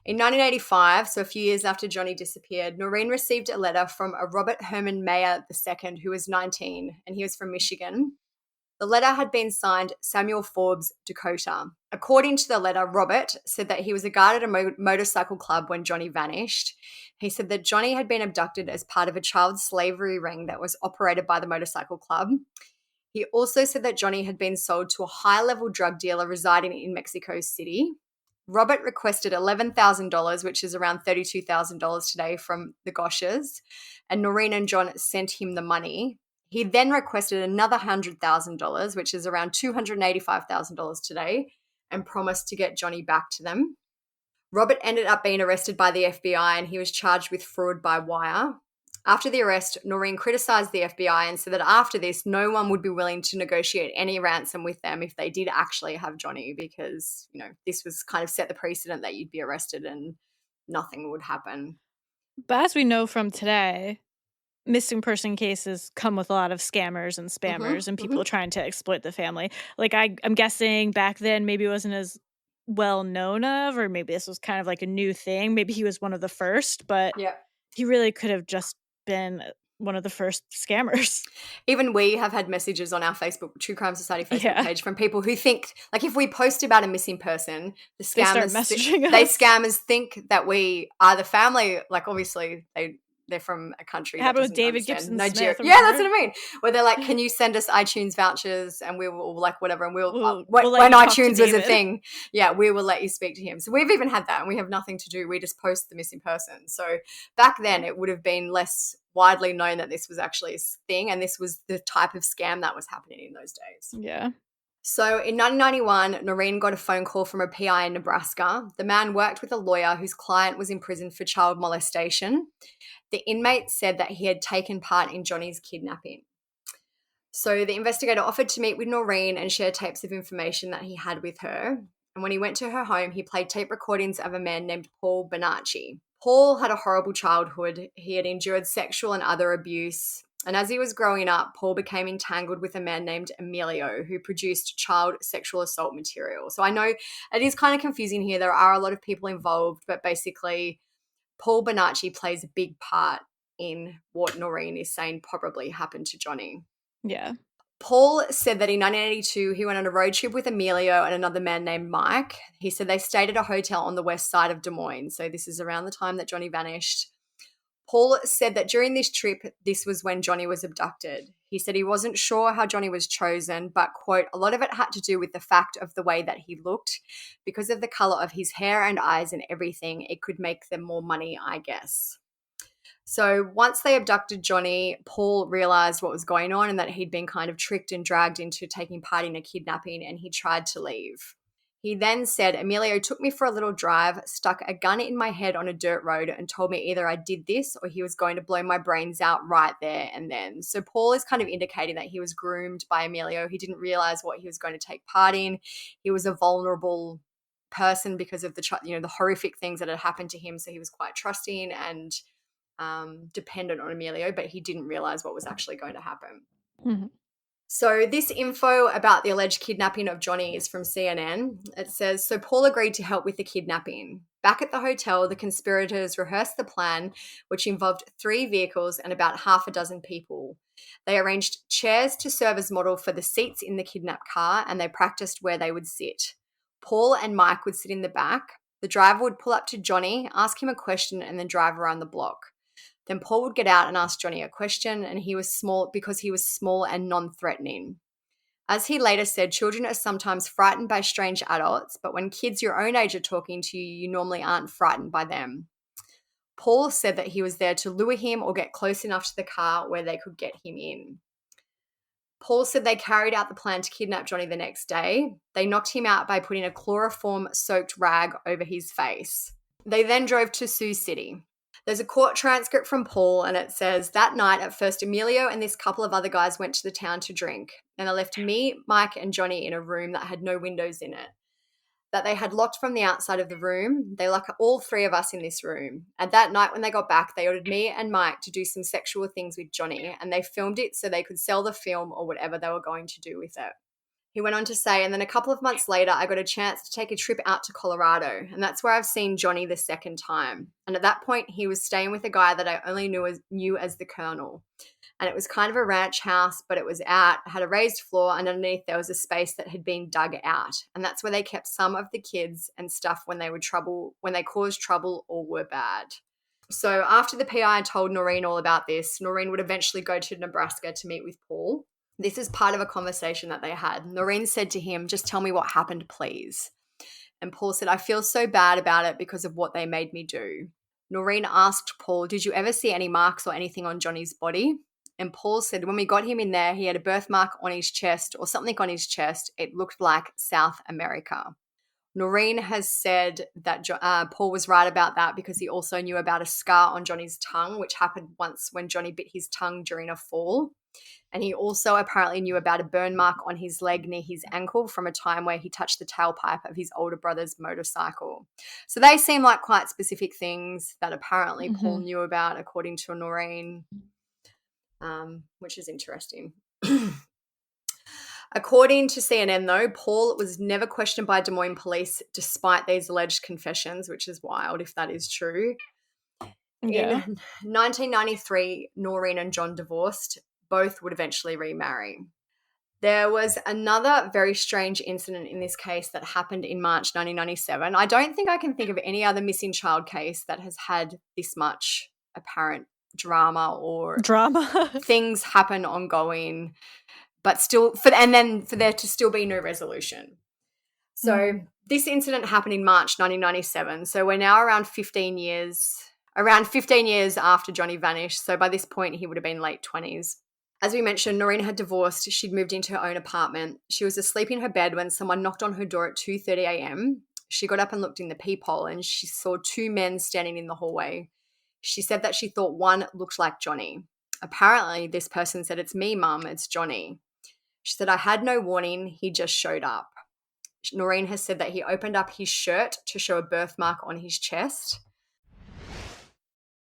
B: In 1985, so a few years after Johnny disappeared, Noreen received a letter from a Robert Herman Mayer II, who was 19, and he was from Michigan. The letter had been signed Samuel Forbes, Dakota. According to the letter, Robert said that he was a guard at a motorcycle club when Johnny vanished. He said that Johnny had been abducted as part of a child slavery ring that was operated by the motorcycle club. He also said that Johnny had been sold to a high-level drug dealer residing in Mexico City. Robert requested $11,000, which is around $32,000 today, from the Gosches, and Noreen and John sent him the money. He then requested another $100,000, which is around $285,000 today, and promised to get Johnny back to them. Robert ended up being arrested by the FBI, and he was charged with fraud by wire. After the arrest, Noreen criticized the FBI and said that after this, no one would be willing to negotiate any ransom with them if they did actually have Johnny, because, you know, this was kind of set the precedent that you'd be arrested and nothing would happen.
A: But as we know from today, missing person cases come with a lot of scammers and spammers and people trying to exploit the family. Like, I'm guessing back then maybe it wasn't as well known of, or maybe this was kind of like a new thing. Maybe he was one of the first, but he really could have just been one of the first scammers.
B: Even we have had messages on our Facebook, True Crime Society Facebook page, from people who think, like, if we post about a missing person, the scammers think that we are the family. Like, obviously they they're from a country
A: It
B: that
A: happened with
B: doesn't
A: David
B: understand
A: Gibson
B: Nigeria.
A: Smith,
B: Yeah, that's
A: remember?
B: what I mean. Where they're like, "Can you send us iTunes vouchers?" And we will like whatever. And
A: We'll let
B: when
A: you talk to
B: iTunes was a
A: David.
B: thing, yeah, we will let you speak to him. So we've even had that, and we have nothing to do. We just post the missing person. So back then, it would have been less widely known that this was actually a thing, and this was the type of scam that was happening in those days.
A: Yeah.
B: So in 1991, Noreen got a phone call from a PI in Nebraska. The man worked with a lawyer whose client was in prison for child molestation. The inmate said that he had taken part in Johnny's kidnapping. So the investigator offered to meet with Noreen and share tapes of information that he had with her. And when he went to her home, he played tape recordings of a man named Paul Bonacci. Paul had a horrible childhood. He had endured sexual and other abuse. And as he was growing up, Paul became entangled with a man named Emilio, who produced child sexual assault material. So I know it is kind of confusing here. There are a lot of people involved, but basically Paul Bonacci plays a big part in what Noreen is saying probably happened to Johnny.
A: Yeah.
B: Paul said that in 1982, he went on a road trip with Emilio and another man named Mike. He said they stayed at a hotel on the west side of Des Moines. So this is around the time that Johnny vanished. Paul said that during this trip, this was when Johnny was abducted. He said he wasn't sure how Johnny was chosen, but, quote, a lot of it had to do with the fact of the way that he looked. Because of the color of his hair and eyes and everything, it could make them more money, I guess. So once they abducted Johnny, Paul realized what was going on and that he'd been kind of tricked and dragged into taking part in a kidnapping, and he tried to leave. He then said, Emilio took me for a little drive, stuck a gun in my head on a dirt road and told me either I did this or he was going to blow my brains out right there and then. So Paul is kind of indicating that he was groomed by Emilio. He didn't realize what he was going to take part in. He was a vulnerable person because of the horrific things that had happened to him. So he was quite trusting and dependent on Emilio, but he didn't realize what was actually going to happen.
A: Mm-hmm.
B: So this info about the alleged kidnapping of Johnny is from CNN. It says, so Paul agreed to help with the kidnapping. Back at the hotel, the conspirators rehearsed the plan, which involved 3 vehicles and about half a dozen people. They arranged chairs to serve as model for the seats in the kidnapped car, and they practiced where they would sit. Paul and Mike would sit in the back. The driver would pull up to Johnny, ask him a question, and then drive around the block. Then Paul would get out and ask Johnny a question, and he was small and non-threatening. As he later said, children are sometimes frightened by strange adults, but when kids your own age are talking to you, you normally aren't frightened by them. Paul said that he was there to lure him or get close enough to the car where they could get him in. Paul said they carried out the plan to kidnap Johnny the next day. They knocked him out by putting a chloroform-soaked rag over his face. They then drove to Sioux City. There's a court transcript from Paul, and it says, that night, at first, Emilio and this couple of other guys went to the town to drink, and they left me, Mike, and Johnny in a room that had no windows in it, that they had locked from the outside of the room. They locked all 3 of us in this room. And that night when they got back, they ordered me and Mike to do some sexual things with Johnny, and they filmed it so they could sell the film or whatever they were going to do with it. He went on to say, and then a couple of months later, I got a chance to take a trip out to Colorado, and that's where I've seen Johnny the second time. And at that point, he was staying with a guy that I only knew as the Colonel. And it was kind of a ranch house, but it was had a raised floor, and underneath there was a space that had been dug out. And that's where they kept some of the kids and stuff when they caused trouble or were bad. So after the PI told Noreen all about this, Noreen would eventually go to Nebraska to meet with Paul. This is part of a conversation that they had. Noreen said to him, just tell me what happened, please. And Paul said, I feel so bad about it because of what they made me do. Noreen asked Paul, did you ever see any marks or anything on Johnny's body? And Paul said, when we got him in there, he had a birthmark on his chest or something on his chest. It looked like South America. Noreen has said that Paul was right about that because he also knew about a scar on Johnny's tongue, which happened once when Johnny bit his tongue during a fall. And he also apparently knew about a burn mark on his leg near his ankle from a time where he touched the tailpipe of his older brother's motorcycle. So they seem like quite specific things that apparently Paul knew about, according to Noreen, which is interesting. According to CNN, though, Paul was never questioned by Des Moines police despite these alleged confessions, which is wild if that is true.
A: Yeah.
B: In 1993, Noreen and John divorced. Both would eventually remarry. There was another very strange incident in this case that happened in March 1997. I don't think I can think of any other missing child case that has had this much apparent drama or
A: Drama.
B: things happen ongoing, but still for there to still be no resolution. So this incident happened in March 1997. So we're now around 15 years after Johnny vanished. So by this point, he would have been late 20s. As we mentioned, Noreen had divorced. She'd moved into her own apartment. She was asleep in her bed when someone knocked on her door at 2:30 a.m. She got up and looked in the peephole and she saw two men standing in the hallway. She said that she thought one looked like Johnny. Apparently, this person said, "It's me, Mum, it's Johnny." She said, "I had no warning. He just showed up." Noreen has said that he opened up his shirt to show a birthmark on his chest.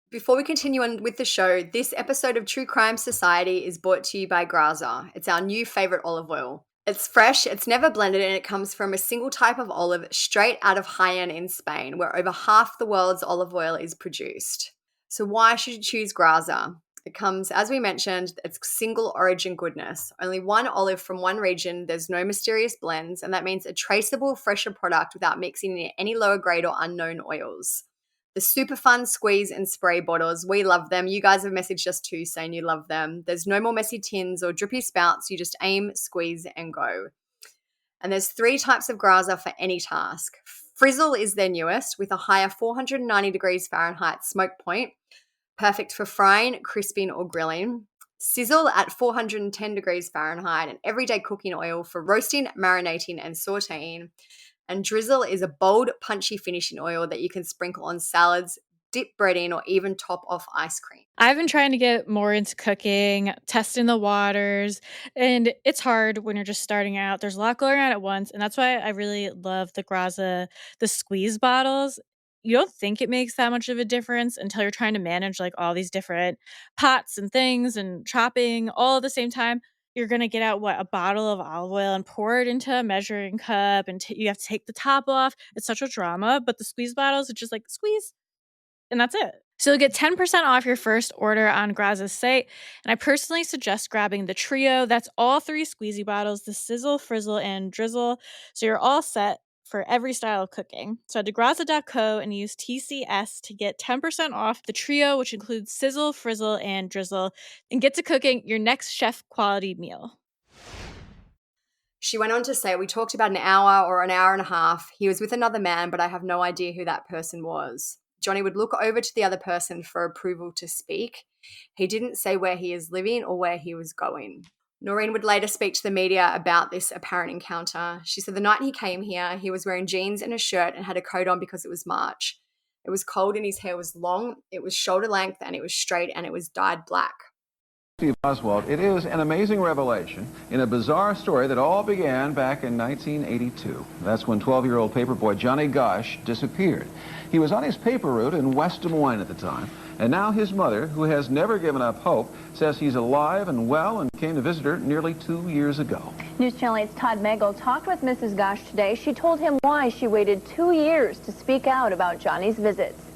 B: Before we continue on with the show, this episode of True Crime Society is brought to you by Graza. It's our new favorite olive oil. It's fresh, it's never blended, and it comes from a single type of olive straight out of Jaén in Spain, where over half the world's olive oil is produced. So why should you choose Graza? It comes, as we mentioned, it's single origin goodness. Only one olive from one region, there's no mysterious blends, and that means a traceable, fresher product without mixing in any lower grade or unknown oils. The super fun squeeze and spray bottles, we love them. You guys have messaged us too saying you love them. There's no more messy tins or drippy spouts. You just aim, squeeze, and go. And there's 3 types of Graza for any task. Frizzle is their newest with a higher 490 degrees Fahrenheit smoke point, perfect for frying, crisping, or grilling. Sizzle at 410 degrees Fahrenheit, an everyday cooking oil for roasting, marinating, and sauteing. And drizzle is a bold, punchy finishing oil that you can sprinkle on salads, dip bread in, or even top off ice cream.
A: I've been trying to get more into cooking, testing the waters, and it's hard when you're just starting out. There's a lot going on at once, and that's why I really love the Graza, the squeeze bottles. You don't think it makes that much of a difference until you're trying to manage like all these different pots and things and chopping all at the same time. You're going to get out, a bottle of olive oil and pour it into a measuring cup, and you have to take the top off. It's such a drama, but the squeeze bottles, it's just like squeeze, and that's it. So you'll get 10% off your first order on Graza's site, and I personally suggest grabbing the trio. That's all 3 squeezy bottles, the sizzle, frizzle, and drizzle, so you're all set for every style of cooking. So head to graza.co and use TCS to get 10% off the trio, which includes sizzle, frizzle, and drizzle, and get to cooking your next chef quality meal.
B: She went on to say, "We talked about an hour or an hour and a half. He was with another man, but I have no idea who that person was. Johnny would look over to the other person for approval to speak. He didn't say where he is living or where he was going." Noreen would later speak to the media about this apparent encounter. She said the night he came here, he was wearing jeans and a shirt and had a coat on because it was March. It was cold and his hair was long, it was shoulder length, and it was straight, and it was dyed black.
I: Steve Oswald, it is an amazing revelation in a bizarre story that all began back in 1982. That's when 12-year-old paperboy Johnny Gosch disappeared. He was on his paper route in West Des Moines at the time, and now his mother, who has never given up hope, says he's alive and well and came to visit her nearly 2 years ago.
J: News Channel 8's Todd Megel talked with Mrs. Gosch today. She told him why she waited 2 years to speak out about Johnny's visits.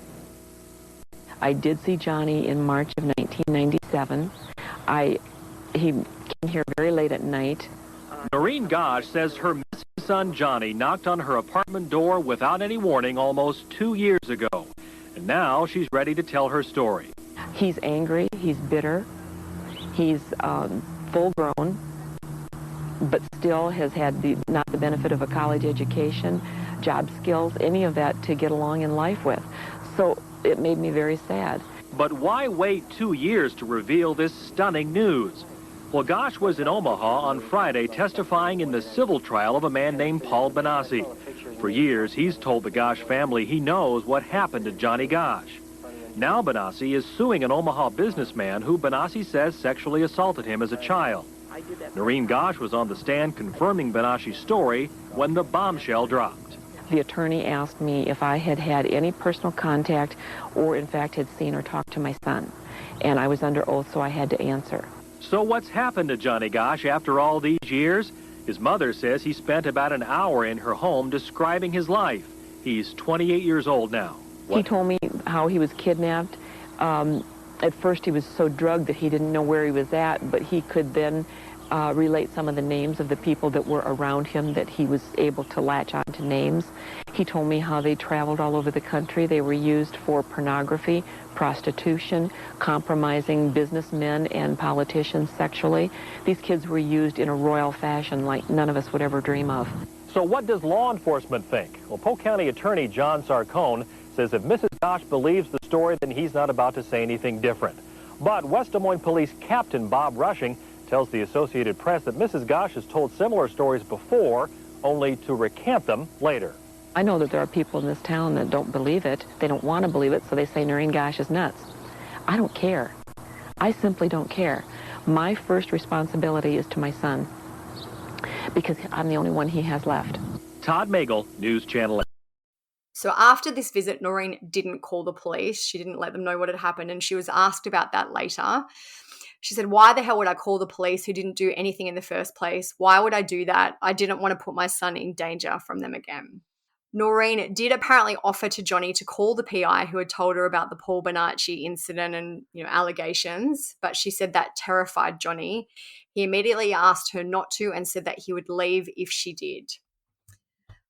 F: I did see Johnny in March of 1997. He came here very late at night.
K: Noreen Gosch says her missing son Johnny knocked on her apartment door without any warning almost 2 years ago. And now she's ready to tell her story.
F: He's angry, he's bitter, he's full grown, but still has had not the benefit of a college education, job skills, any of that to get along in life with. So it made me very sad.
K: But why wait 2 years to reveal this stunning news? Well, Gosch was in Omaha on Friday testifying in the civil trial of a man named Paul Benassi. For years, he's told the Gosch family he knows what happened to Johnny Gosch. Now Benassi is suing an Omaha businessman who Benassi says sexually assaulted him as a child. Noreen Gosch was on the stand confirming Benassi's story when the bombshell dropped.
F: The attorney asked me if I had had any personal contact or, in fact, had seen or talked to my son. And I was under oath, so I had to answer.
K: So what's happened to Johnny Gosch after all these years? His mother says he spent about an hour in her home describing his life. He's 28 years old now.
F: He told me how he was kidnapped. At first he was so drugged that he didn't know where he was at, but he could then relate some of the names of the people that were around him, that he was able to latch on to names. He told me how they traveled all over the country. They were used for pornography, prostitution, compromising businessmen and politicians sexually. These kids were used in a royal fashion like none of us would ever dream of.
K: So what does law enforcement think? Well, Polk County Attorney John Sarcone says if Mrs. Gosch believes the story, then he's not about to say anything different. But West Des Moines Police Captain Bob Rushing tells the Associated Press that Mrs. Gosch has told similar stories before, only to recant them later.
F: I know that there are people in this town that don't believe it. They don't want to believe it, so they say Noreen Gosch is nuts. I don't care. I simply don't care. My first responsibility is to my son, because I'm the only one he has left.
K: Todd Magel, News Channel 8.
B: So after this visit, Noreen didn't call the police. She didn't let them know what had happened, and she was asked about that later. She said, why the hell would I call the police who didn't do anything in the first place? Why would I do that? I didn't want to put my son in danger from them again. Noreen did apparently offer to Johnny to call the PI who had told her about the Paul Bonacci incident and, allegations, but she said that terrified Johnny. He immediately asked her not to and said that he would leave if she did.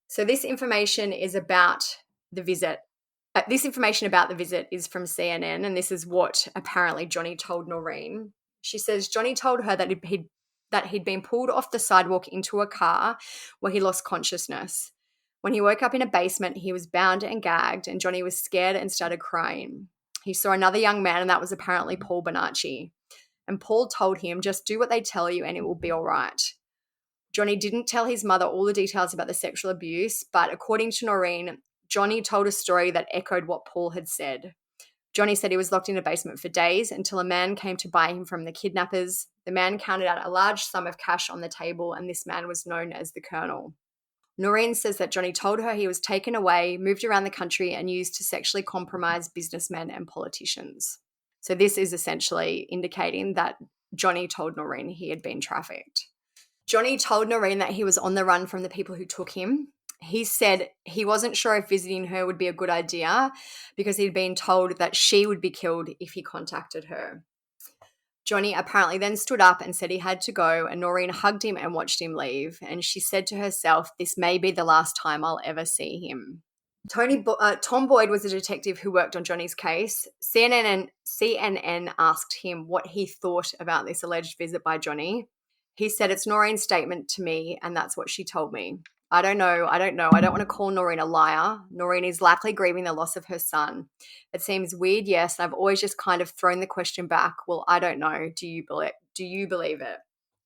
B: So this information is about the visit. This information about the visit is from CNN, and this is what apparently Johnny told Noreen. She says Johnny told her that he'd been pulled off the sidewalk into a car where he lost consciousness. When he woke up in a basement, he was bound and gagged, and Johnny was scared and started crying. He saw another young man, and that was apparently Paul Bonacci. And Paul told him, just do what they tell you and it will be all right. Johnny didn't tell his mother all the details about the sexual abuse, but according to Noreen, Johnny told a story that echoed what Paul had said. Johnny said he was locked in a basement for days until a man came to buy him from the kidnappers. The man counted out a large sum of cash on the table, and this man was known as the Colonel. Noreen says that Johnny told her he was taken away, moved around the country, and used to sexually compromise businessmen and politicians. So this is essentially indicating that Johnny told Noreen he had been trafficked. Johnny told Noreen that he was on the run from the people who took him. He said he wasn't sure if visiting her would be a good idea because he'd been told that she would be killed if he contacted her. Johnny apparently then stood up and said he had to go, and Noreen hugged him and watched him leave. And she said to herself, this may be the last time I'll ever see him. Tom Boyd was a detective who worked on Johnny's case. CNN asked him what he thought about this alleged visit by Johnny. He said, it's Noreen's statement to me, and that's what she told me. I don't know. I don't want to call Noreen a liar. Noreen is likely grieving the loss of her son. It seems weird, yes, and I've always just kind of thrown the question back. Well, I don't know. Do you believe it?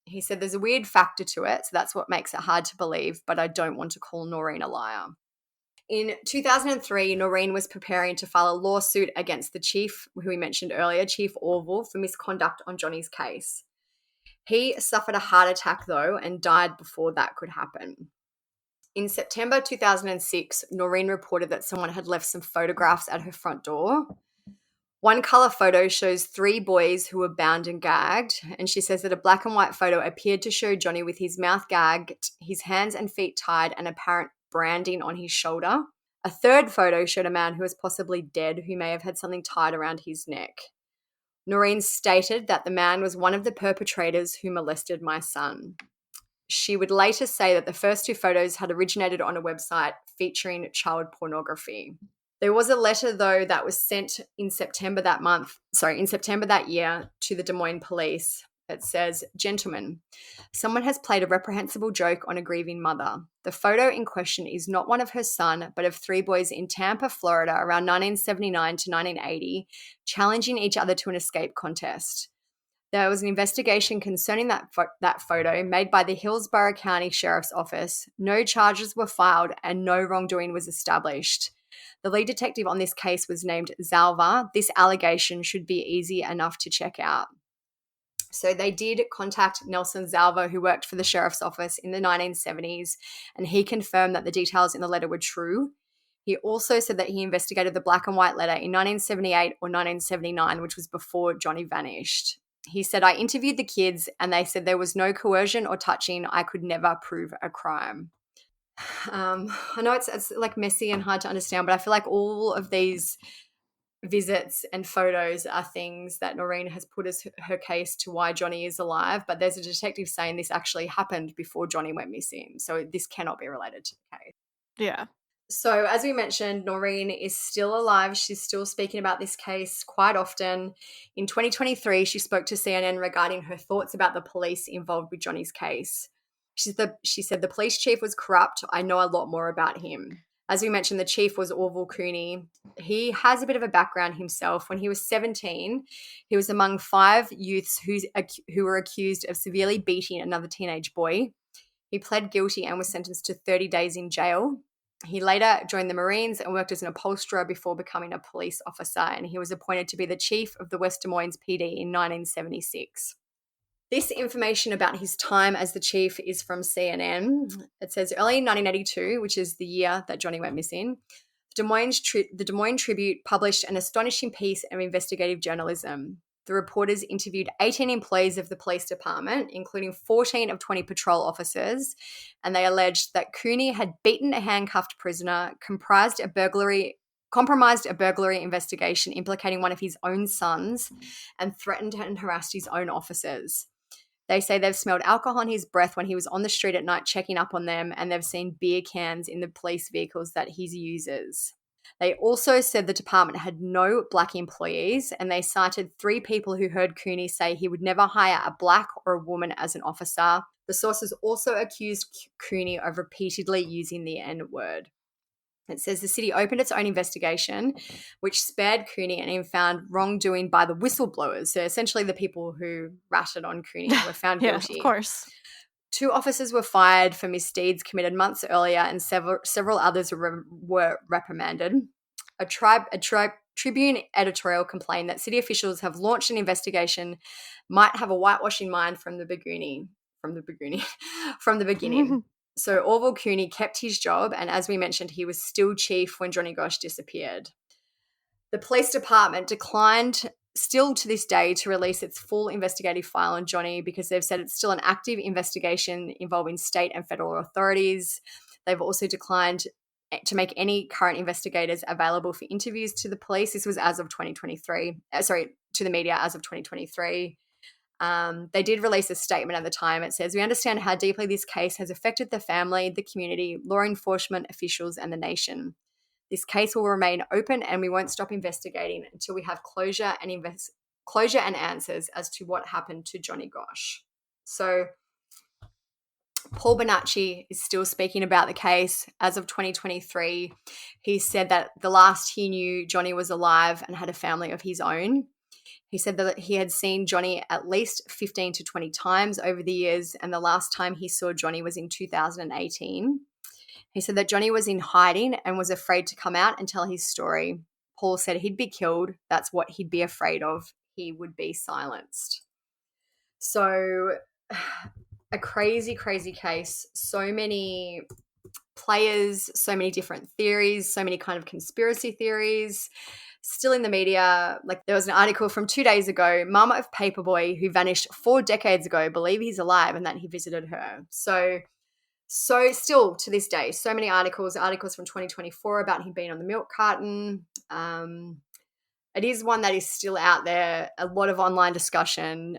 B: He said there's a weird factor to it, so that's what makes it hard to believe, but I don't want to call Noreen a liar. In 2003, Noreen was preparing to file a lawsuit against the chief, who we mentioned earlier, Chief Orville, for misconduct on Johnny's case. He suffered a heart attack, though, and died before that could happen. In September 2006, Noreen reported that someone had left some photographs at her front door. One color photo shows 3 boys who were bound and gagged, and she says that a black and white photo appeared to show Johnny with his mouth gagged, his hands and feet tied, and apparent branding on his shoulder. A third photo showed a man who was possibly dead, who may have had something tied around his neck. Noreen stated that the man was one of the perpetrators who molested my son. She would later say that the first 2 photos had originated on a website featuring child pornography. There was a letter, though, that was sent in September that year to the Des Moines police. It says, gentlemen, someone has played a reprehensible joke on a grieving mother. The photo in question is not one of her son, but of 3 boys in Tampa, Florida, around 1979 to 1980, challenging each other to an escape contest. There was an investigation concerning that photo made by the Hillsborough County Sheriff's Office. No charges were filed and no wrongdoing was established. The lead detective on this case was named Zalva. This allegation should be easy enough to check out. So they did contact Nelson Zalva, who worked for the Sheriff's Office in the 1970s, and he confirmed that the details in the letter were true. He also said that he investigated the black and white letter in 1978 or 1979, which was before Johnny vanished. He said, I interviewed the kids and they said there was no coercion or touching. I could never prove a crime. I know it's like messy and hard to understand, but I feel like all of these visits and photos are things that Noreen has put as her case to why Johnny is alive. But there's a detective saying this actually happened before Johnny went missing. So this cannot be related to the case.
A: Yeah.
B: So, as we mentioned, Noreen is still alive. She's still speaking about this case quite often. In 2023, she spoke to CNN regarding her thoughts about the police involved with Johnny's case. She said, the police chief was corrupt. I know a lot more about him. As we mentioned, the chief was Orville Cooney. He has a bit of a background himself. When he was 17, he was among 5 youths who were accused of severely beating another teenage boy. He pled guilty and was sentenced to 30 days in jail. He later joined the Marines and worked as an upholsterer before becoming a police officer, and he was appointed to be the chief of the West Des Moines PD in 1976. This information about his time as the chief is from CNN. It says early in 1982, which is the year that Johnny went missing, the Des Moines Tribune published an astonishing piece of investigative journalism. The reporters interviewed 18 employees of the police department, including 14 of 20 patrol officers, and they alleged that Cooney had beaten a handcuffed prisoner, compromised a burglary investigation implicating one of his own sons, and threatened and harassed his own officers. They say they've smelled alcohol on his breath when he was on the street at night checking up on them, and they've seen beer cans in the police vehicles that he uses. They also said the department had no black employees, and they cited 3 people who heard Cooney say he would never hire a black or a woman as an officer. The sources also accused Cooney of repeatedly using the N-word. It says the city opened its own investigation, which spared Cooney and found wrongdoing by the whistleblowers. So essentially the people who ratted on Cooney were found guilty.
A: Of course.
B: 2 officers were fired for misdeeds committed months earlier, and several others were reprimanded. A Tribune editorial complained that city officials have launched an investigation, might have a whitewashing mind from the beginning. So Orville Cooney kept his job, and as we mentioned, he was still chief when Johnny Gosch disappeared. The police department declined still to this day to release its full investigative file on Johnny because they've said it's still an active investigation involving state and federal authorities. They've also declined to make any current investigators available for interviews to the police. This was as of 2023. To the media as of 2023. They did release a statement at the time. It says, we understand how deeply this case has affected the family, the community, law enforcement officials, and the nation. This case will remain open, and we won't stop investigating until we have closure and answers as to what happened to Johnny Gosch. So Paul Bonacci is still speaking about the case as of 2023. He said that the last he knew, Johnny was alive and had a family of his own. He said that he had seen Johnny at least 15 to 20 times over the years, and the last time he saw Johnny was in 2018. He said that Johnny was in hiding and was afraid to come out and tell his story. Paul said he'd be killed. That's what he'd be afraid of. He would be silenced. So a crazy, crazy case. So many players, so many different theories, so many kind of conspiracy theories. Still in the media, like there was an article from 2 days ago, mama of Paperboy who vanished 4 decades ago, believe he's alive and that he visited her. So still to this day, so many articles from 2024 about him being on the milk carton. It is one that is still out there, a lot of online discussion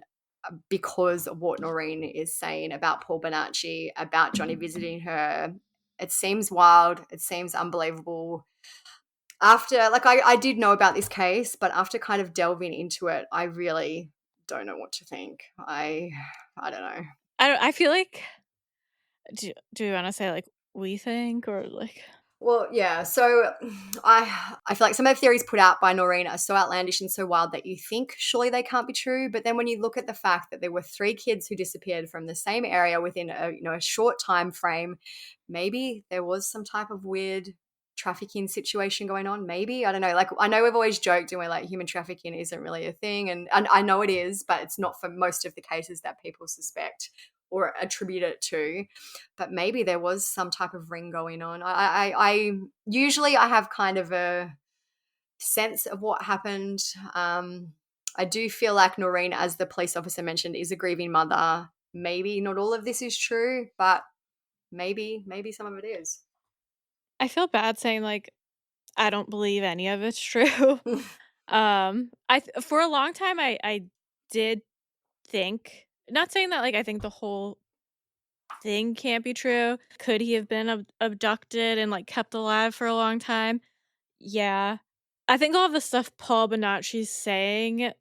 B: because of what Noreen is saying about Paul Bonacci, about Johnny visiting her. It seems wild. It seems unbelievable. I did know about this case, but after kind of delving into it, I really don't know what to think. I don't know.
A: I feel like, do you want to say like we think or like?
B: Well, yeah. So I feel like some of the theories put out by Noreen are so outlandish and so wild that you think surely they can't be true. But then when you look at the fact that there were 3 kids who disappeared from the same area within a short time frame, maybe there was some type of weird trafficking situation going on. Maybe, I don't know. Like, I know we've always joked and we're like, human trafficking isn't really a thing, and I know it is, but it's not for most of the cases that people suspect or attribute it to. But maybe there was some type of ring going on. I usually I have kind of a sense of what happened. I do feel like Noreen, as the police officer mentioned, is a grieving mother. Maybe not all of this is true, but maybe some of it is.
A: I feel bad saying like I don't believe any of it's true. For a long time I did think, not saying that like I think the whole thing can't be true. Could he have been abducted and, like, kept alive for a long time? Yeah. I think all of the stuff Paul Bonacci's saying,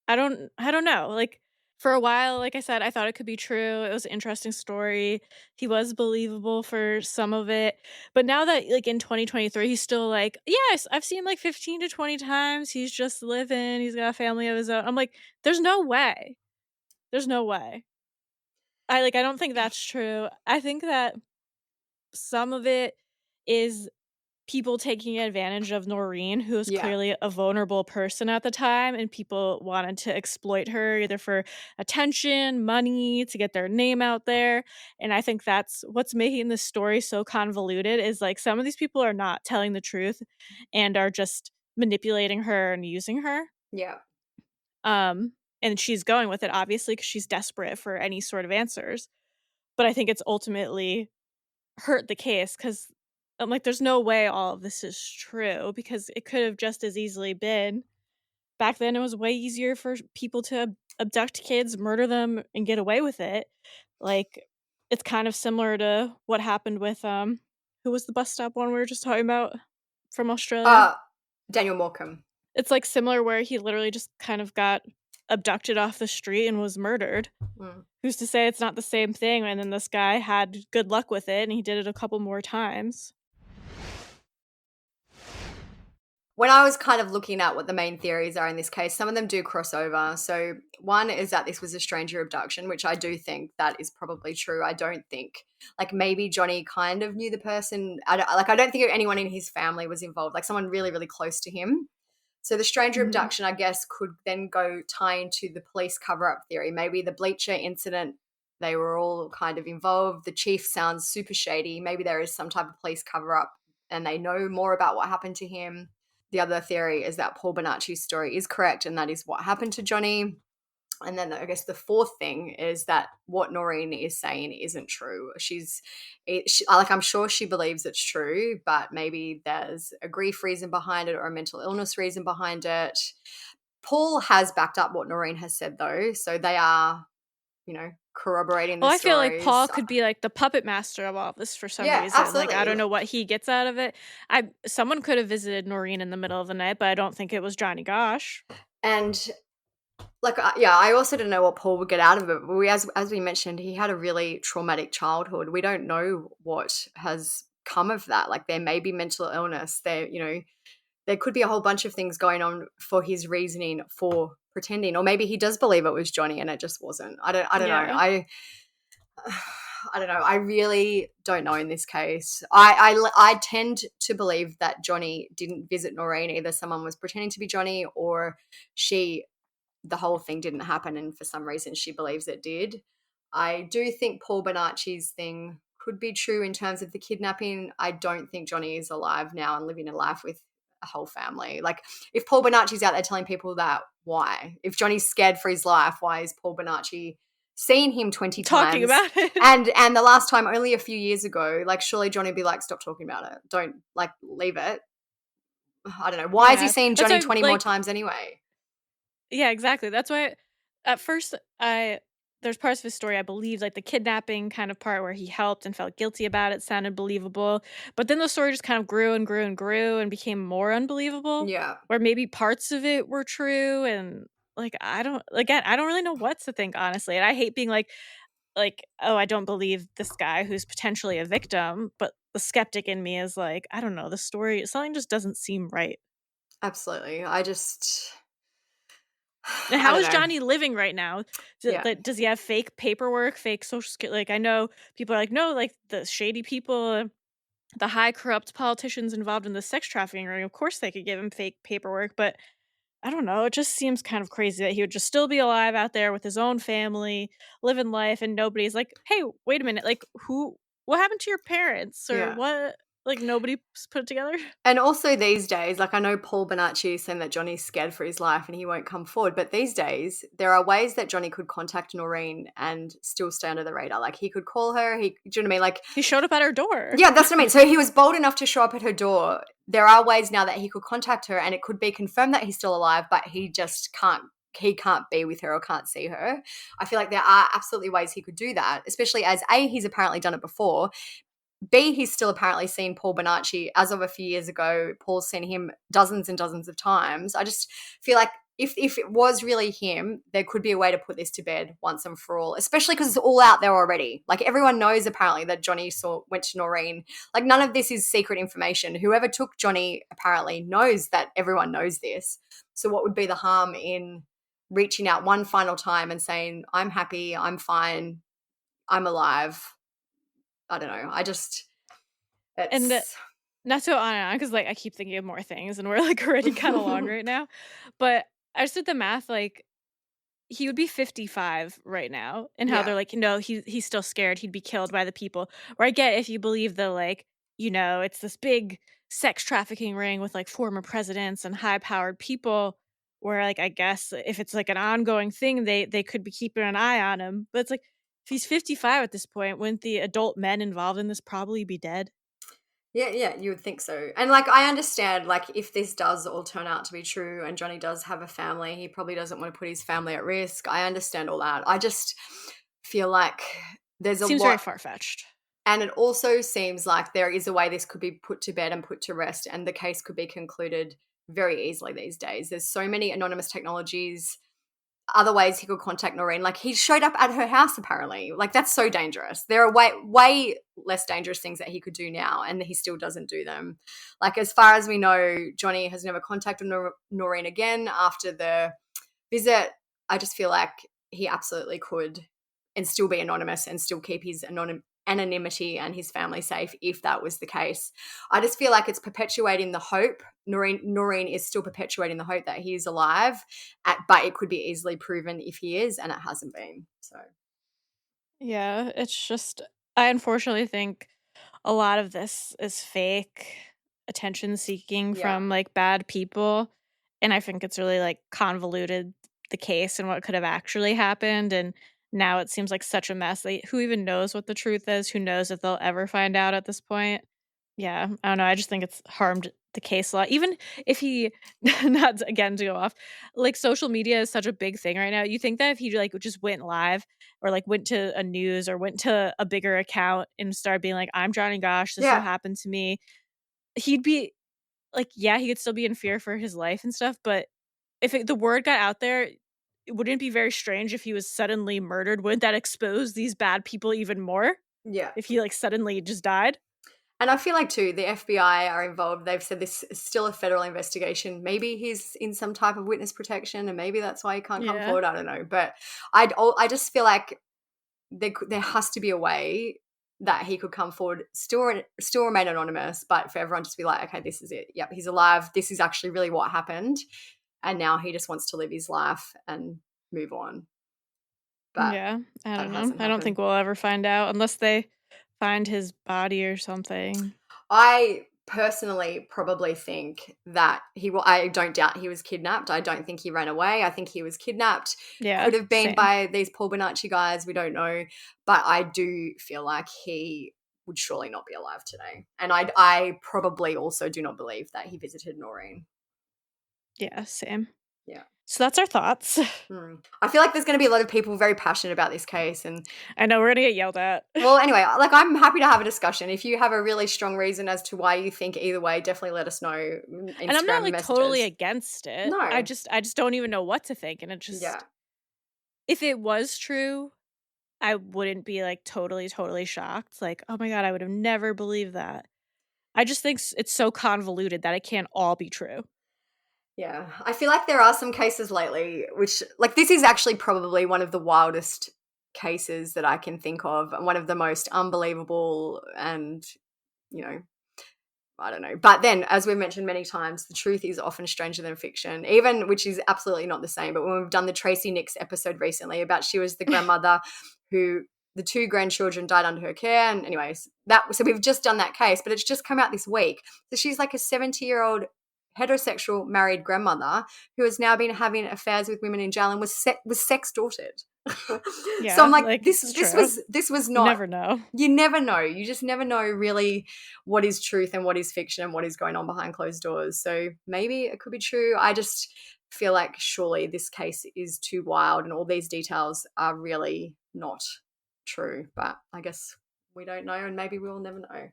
A: I don't know, like, for a while, like I said, I thought it could be true, it was an interesting story, he was believable for some of it, but now that, like, in 2023, he's still like, "Yes, I've seen, like, 15 to 20 times, he's just living, he's got a family of his own." I'm like, "There's no way. There's no way." I don't think that's true. I think that some of it is people taking advantage of Noreen, who is
B: Yeah.
A: clearly a vulnerable person at the time, and people wanted to exploit her either for attention, money, to get their name out there. And I think that's what's making this story so convoluted is like some of these people are not telling the truth and are just manipulating her and using her.
B: Yeah.
A: And she's going with it obviously because she's desperate for any sort of answers. But I think it's ultimately hurt the case because 'cause I'm like, "There's no way all of this is true," because it could have just as easily been back then, it was way easier for people to abduct kids, murder them, and get away with it. Like, it's kind of similar to what happened with, who was the bus stop one we were just talking about from Australia?
B: Uh, Daniel Morecambe.
A: It's, like, similar where he literally just kind of got abducted off the street and was murdered.
B: Mm.
A: Who's to say it's not the same thing? And then this guy had good luck with it, and he did it a couple more times.
B: When I was kind of looking at what the main theories are in this case, some of them do cross over. So one is that this was a stranger abduction, which I do think that is probably true. I don't think, like, maybe Johnny kind of knew the person. I don't think anyone in his family was involved, like someone really, really close to him. So the stranger
A: Mhm.
B: abduction, I guess, could then go tie into the police cover-up theory. Maybe the bleacher incident, they were all kind of involved. The chief sounds super shady. Maybe there is some type of police cover-up and they know more about what happened to him. The other theory is that Paul Bonacci's story is correct and that is what happened to Johnny. And then I guess the fourth thing is that what Noreen is saying isn't true. I'm sure she believes it's true, but maybe there's a grief reason behind it or a mental illness reason behind it. Paul has backed up what Noreen has said, though, so they are, corroborating the
A: Well, I feel like Paul
B: stories.
A: could be, like, the puppet master of all this for some
B: Yeah,
A: reason, like, I
B: absolutely.
A: don't know what he gets out of it. Someone could have visited Noreen in the middle of the night, but I don't think it was Johnny Gosch.
B: And I also don't know what Paul would get out of it. But as we mentioned, he had a really traumatic childhood. We don't know what has come of that. Like there may be mental illness. There could be a whole bunch of things going on for his reasoning for pretending, or maybe he does believe it was Johnny and it just wasn't. I don't know.
A: Yeah.
B: I don't know. I really don't know in this case. I tend to believe that Johnny didn't visit Noreen. Either someone was pretending to be Johnny or the whole thing didn't happen and for some reason she believes it did. I do think Paul Bonacci's thing could be true in terms of the kidnapping. I don't think Johnny is alive now and living a life with a whole family. Like if Paul Bonacci's out there telling people that, why? If Johnny's scared for his life, why is Paul Bonacci seeing him 20
A: Talking
B: times?
A: about it.
B: And the last time only a few years ago, like surely Johnny would be like, stop talking about it. Don't leave it. I don't know. Why is he
A: Yeah.
B: seeing
A: That's
B: Johnny
A: why,
B: 20 more
A: like
B: times anyway?
A: Yeah, exactly. That's why at first there's parts of his story I believed, like the kidnapping kind of part where he helped and felt guilty about it sounded believable. But then the story just kind of grew and grew and grew and became more unbelievable.
B: Yeah.
A: Where maybe parts of it were true and I don't really know what to think, honestly. And I hate being like, oh, I don't believe this guy who's potentially a victim, but the skeptic in me is like, I don't know, the story something just doesn't seem right.
B: Absolutely.
A: And
B: I
A: how
B: don't
A: is
B: know.
A: Johnny living right now?
B: Yeah.
A: Does he have fake paperwork, fake social security? Like, I know people are like, no, like the shady people, the high corrupt politicians involved in the sex trafficking ring, of course they could give him fake paperwork, but I don't know. It just seems kind of crazy that he would just still be alive out there with his own family, living life, and nobody's like, hey, wait a minute, like what happened to your parents or
B: Yeah.
A: what? Like nobody's put it together.
B: And also these days, like I know Paul Bonacci is saying that Johnny's scared for his life and he won't come forward. But these days, there are ways that Johnny could contact Noreen and still stay under the radar. Like he could call her. Do you know what I mean? Like
A: He showed up at her door.
B: yeah, that's what I mean. So he was bold enough to show up at her door. There are ways now that he could contact her and it could be confirmed that he's still alive, but he just can't he can't be with her or can't see her. I feel like there are absolutely ways he could do that, especially as A, he's apparently done it before. B, he's still apparently seen Paul Bonacci as of a few years ago. Paul's seen him dozens and dozens of times. I just feel like if it was really him, there could be a way to put this to bed once and for all, especially because it's all out there already. Like everyone knows apparently that Johnny went to Noreen. Like none of this is secret information. Whoever took Johnny apparently knows that everyone knows this. So what would be the harm in reaching out one final time and saying, I'm happy, I'm fine, I'm alive? I don't know.
A: And not to on because like I keep thinking of more things, and we're like already kind of long right now. But I just did the math. Like he would be 55 right now, and how they're
B: Yeah.
A: like, no, he's still scared. He'd be killed by the people. Where I get if you believe the like, it's this big sex trafficking ring with like former presidents and high powered people. Where like I guess if it's like an ongoing thing, they could be keeping an eye on him. But it's like if he's 55 at this point, wouldn't the adult men involved in this probably be dead?
B: Yeah, you would think so. And like I understand, like if this does all turn out to be true and Johnny does have a family, he probably doesn't want to put his family at risk. I understand all that. I just feel like there's a
A: Seems
B: lot
A: very far fetched.
B: and it also seems like there is a way this could be put to bed and put to rest, and the case could be concluded very easily these days. There's so many anonymous technologies, other ways he could contact Noreen. Like he showed up at her house apparently. Like that's so dangerous. There are way less dangerous things that he could do now, and he still doesn't do them. Like as far as we know, Johnny has never contacted Noreen again after the visit. I just feel like he absolutely could and still be anonymous and still keep his anonymity and his family safe if that was the case. I just feel like it's perpetuating the hope. Noreen is still perpetuating the hope that he is alive, but it could be easily proven if he is, and it hasn't been. So
A: Yeah, it's just I unfortunately think a lot of this is fake attention seeking
B: yeah,
A: from like bad people, and I think it's really like convoluted the case and what could have actually happened, and now it seems like such a mess. Like, who even knows what the truth is? Who knows if they'll ever find out at this point? Yeah, I don't know. I just think it's harmed the case a lot. Even if he, not again to go off, like social media is such a big thing right now. You think that if he like just went live or like went to a news or went to a bigger account and started being like, I'm Johnny Gosh, this will
B: yeah,
A: happen to me, he'd be like, yeah, he could still be in fear for his life and stuff. But if the word got out there, wouldn't it be very strange if he was suddenly murdered? Wouldn't that expose these bad people even more?
B: yeah.
A: If he like suddenly just died?
B: And I feel like too, the FBI are involved. They've said this is still a federal investigation. Maybe he's in some type of witness protection, and maybe that's why he can't come
A: Yeah.
B: forward. I don't know, but I just feel like there has to be a way that he could come forward, still remain anonymous, but for everyone just to be like, okay, this is it. Yep, he's alive. This is actually really what happened, and now he just wants to live his life and move on. But
A: Yeah, I
B: that
A: don't know.
B: hasn't
A: I don't think
B: happened.
A: we'll ever find out unless they find his body or something.
B: I personally probably think that I don't doubt he was kidnapped. I don't think he ran away. I think he was kidnapped.
A: Yeah,
B: Could have been
A: same.
B: by these Paul Bonacci guys. We don't know. But I do feel like he would surely not be alive today. And I probably also do not believe that he visited Noreen.
A: Yeah, same.
B: Yeah.
A: So that's our thoughts.
B: I feel like there's going to be a lot of people very passionate about this case. And
A: I know we're gonna get yelled at.
B: well, anyway, like I'm happy to have a discussion. If you have a really strong reason as to why you think either way, definitely let us know. Instagram
A: And I'm not like
B: messages.
A: totally against it.
B: No.
A: I just don't even know what to think. And it just
B: Yeah.
A: if it was true, I wouldn't be like totally shocked. Like, oh my god, I would have never believed that. I just think it's so convoluted that it can't all be true.
B: Yeah, I feel like there are some cases lately which, like, this is actually probably one of the wildest cases that I can think of, and one of the most unbelievable and, I don't know. But then, as we've mentioned many times, the truth is often stranger than fiction, even, which is absolutely not the same. But when we've done the Tracy Nix episode recently about she was the grandmother who the two grandchildren died under her care. And anyways, so we've just done that case, but it's just come out this week. So she's like a 70-year-old heterosexual married grandmother who has now been having affairs with women in jail and was sex-dorted.
A: Yeah,
B: So I'm like,
A: like,
B: this
A: it's
B: was
A: You
B: not.
A: never know.
B: You never know. You just never know really what is truth and what is fiction and what is going on behind closed doors. So maybe it could be true. I just feel like surely this case is too wild and all these details are really not true. But I guess we don't know, and maybe we'll never know.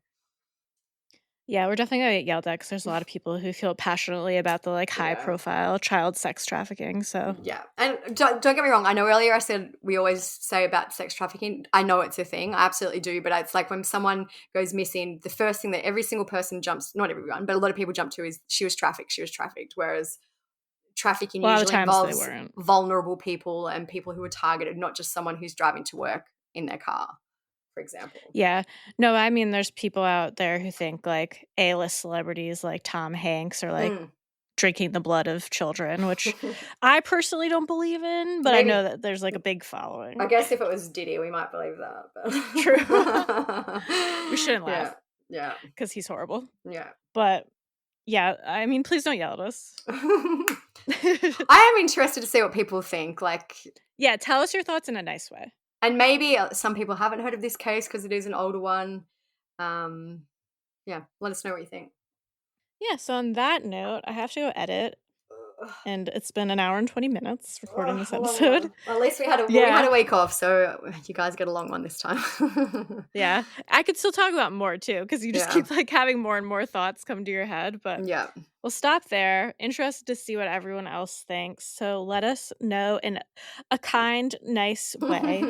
A: Yeah, we're definitely gonna get yelled at because there's a lot of people who feel passionately about the like high
B: Yeah.
A: profile child sex trafficking. So
B: Yeah. And don't get me wrong. I know earlier I said we always say about sex trafficking. I know it's a thing. I absolutely do. But it's like when someone goes missing, the first thing that every single person jumps, not everyone, but a lot of people jump to is she was trafficked. She was trafficked. Whereas trafficking
A: a lot of
B: usually
A: times they
B: involves
A: weren't.
B: vulnerable people and people who are targeted, not just someone who's driving to work in their car, for example.
A: Yeah. No, I mean there's people out there who think like A-list celebrities like Tom Hanks are like drinking the blood of children, which I personally don't believe in, but I know that there's like a big following.
B: I guess if it was Diddy, we might believe that. But.
A: True. We shouldn't laugh.
B: Yeah.
A: Because he's horrible.
B: Yeah.
A: But yeah, I mean, please don't yell at us.
B: I am interested to see what people think. Like,
A: yeah, tell us your thoughts in a nice way.
B: And maybe some people haven't heard of this case because it is an older one. Yeah, let us know what you think.
A: Yeah, so on that note, I have to go edit. And it's been an hour and 20 minutes recording this episode.
B: Well, at least we had a week off, so you guys get a long one this time.
A: Yeah, I could still talk about more too, because you just keep like having more and more thoughts come to your head. But
B: yeah,
A: we'll stop there. Interested to see what everyone else thinks. So let us know in a kind, nice way,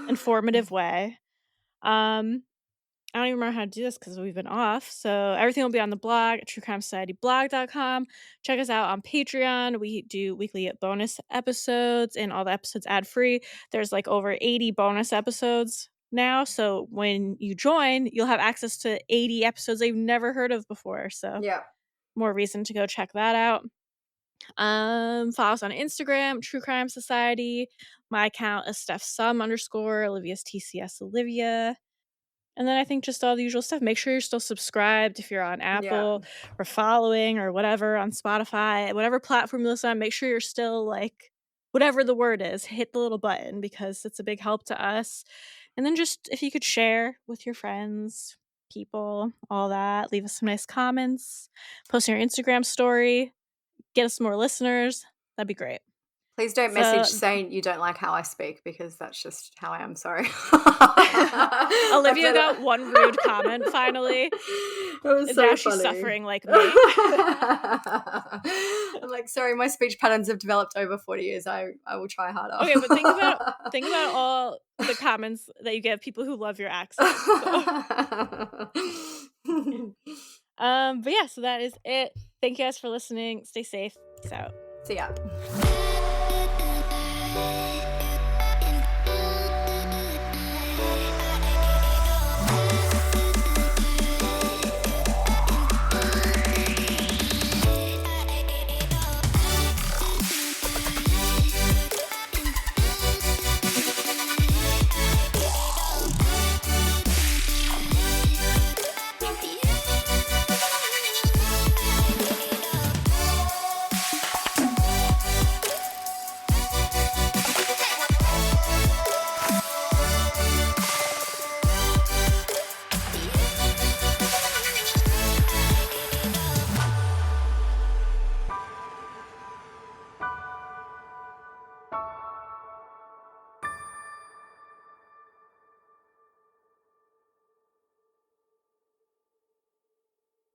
A: informative way. I don't even remember how to do this because we've been off. So everything will be on the blog at truecrimesocietyblog.com. Check us out on Patreon. We do weekly bonus episodes and all the episodes ad-free. There's like over 80 bonus episodes now. So when you join, you'll have access to 80 episodes that you've never heard of before. So more reason to go check that out. Follow us on Instagram, True Crime Society. My account is StephSum_, Olivia's TCS Olivia. And then I think just all the usual stuff. Make sure you're still subscribed if you're on Apple or following or whatever on Spotify, whatever platform you listen on. Make sure you're still like, whatever the word is, hit the little button because it's a big help to us. And then just if you could share with your friends, people, all that, leave us some nice comments, post on your Instagram story, get us some more listeners. That'd be great.
B: Please don't message saying you don't like how I speak because that's just how I am. Sorry.
A: Olivia got one rude comment finally.
B: That was so
A: now
B: funny.
A: She's suffering like me.
B: I'm like, sorry, my speech patterns have developed over 40 years. I will try harder.
A: Okay, but think about all the comments that you get of people who love your accent. So. But yeah, so that is it. Thank you guys for listening. Stay safe. Peace out.
B: See ya.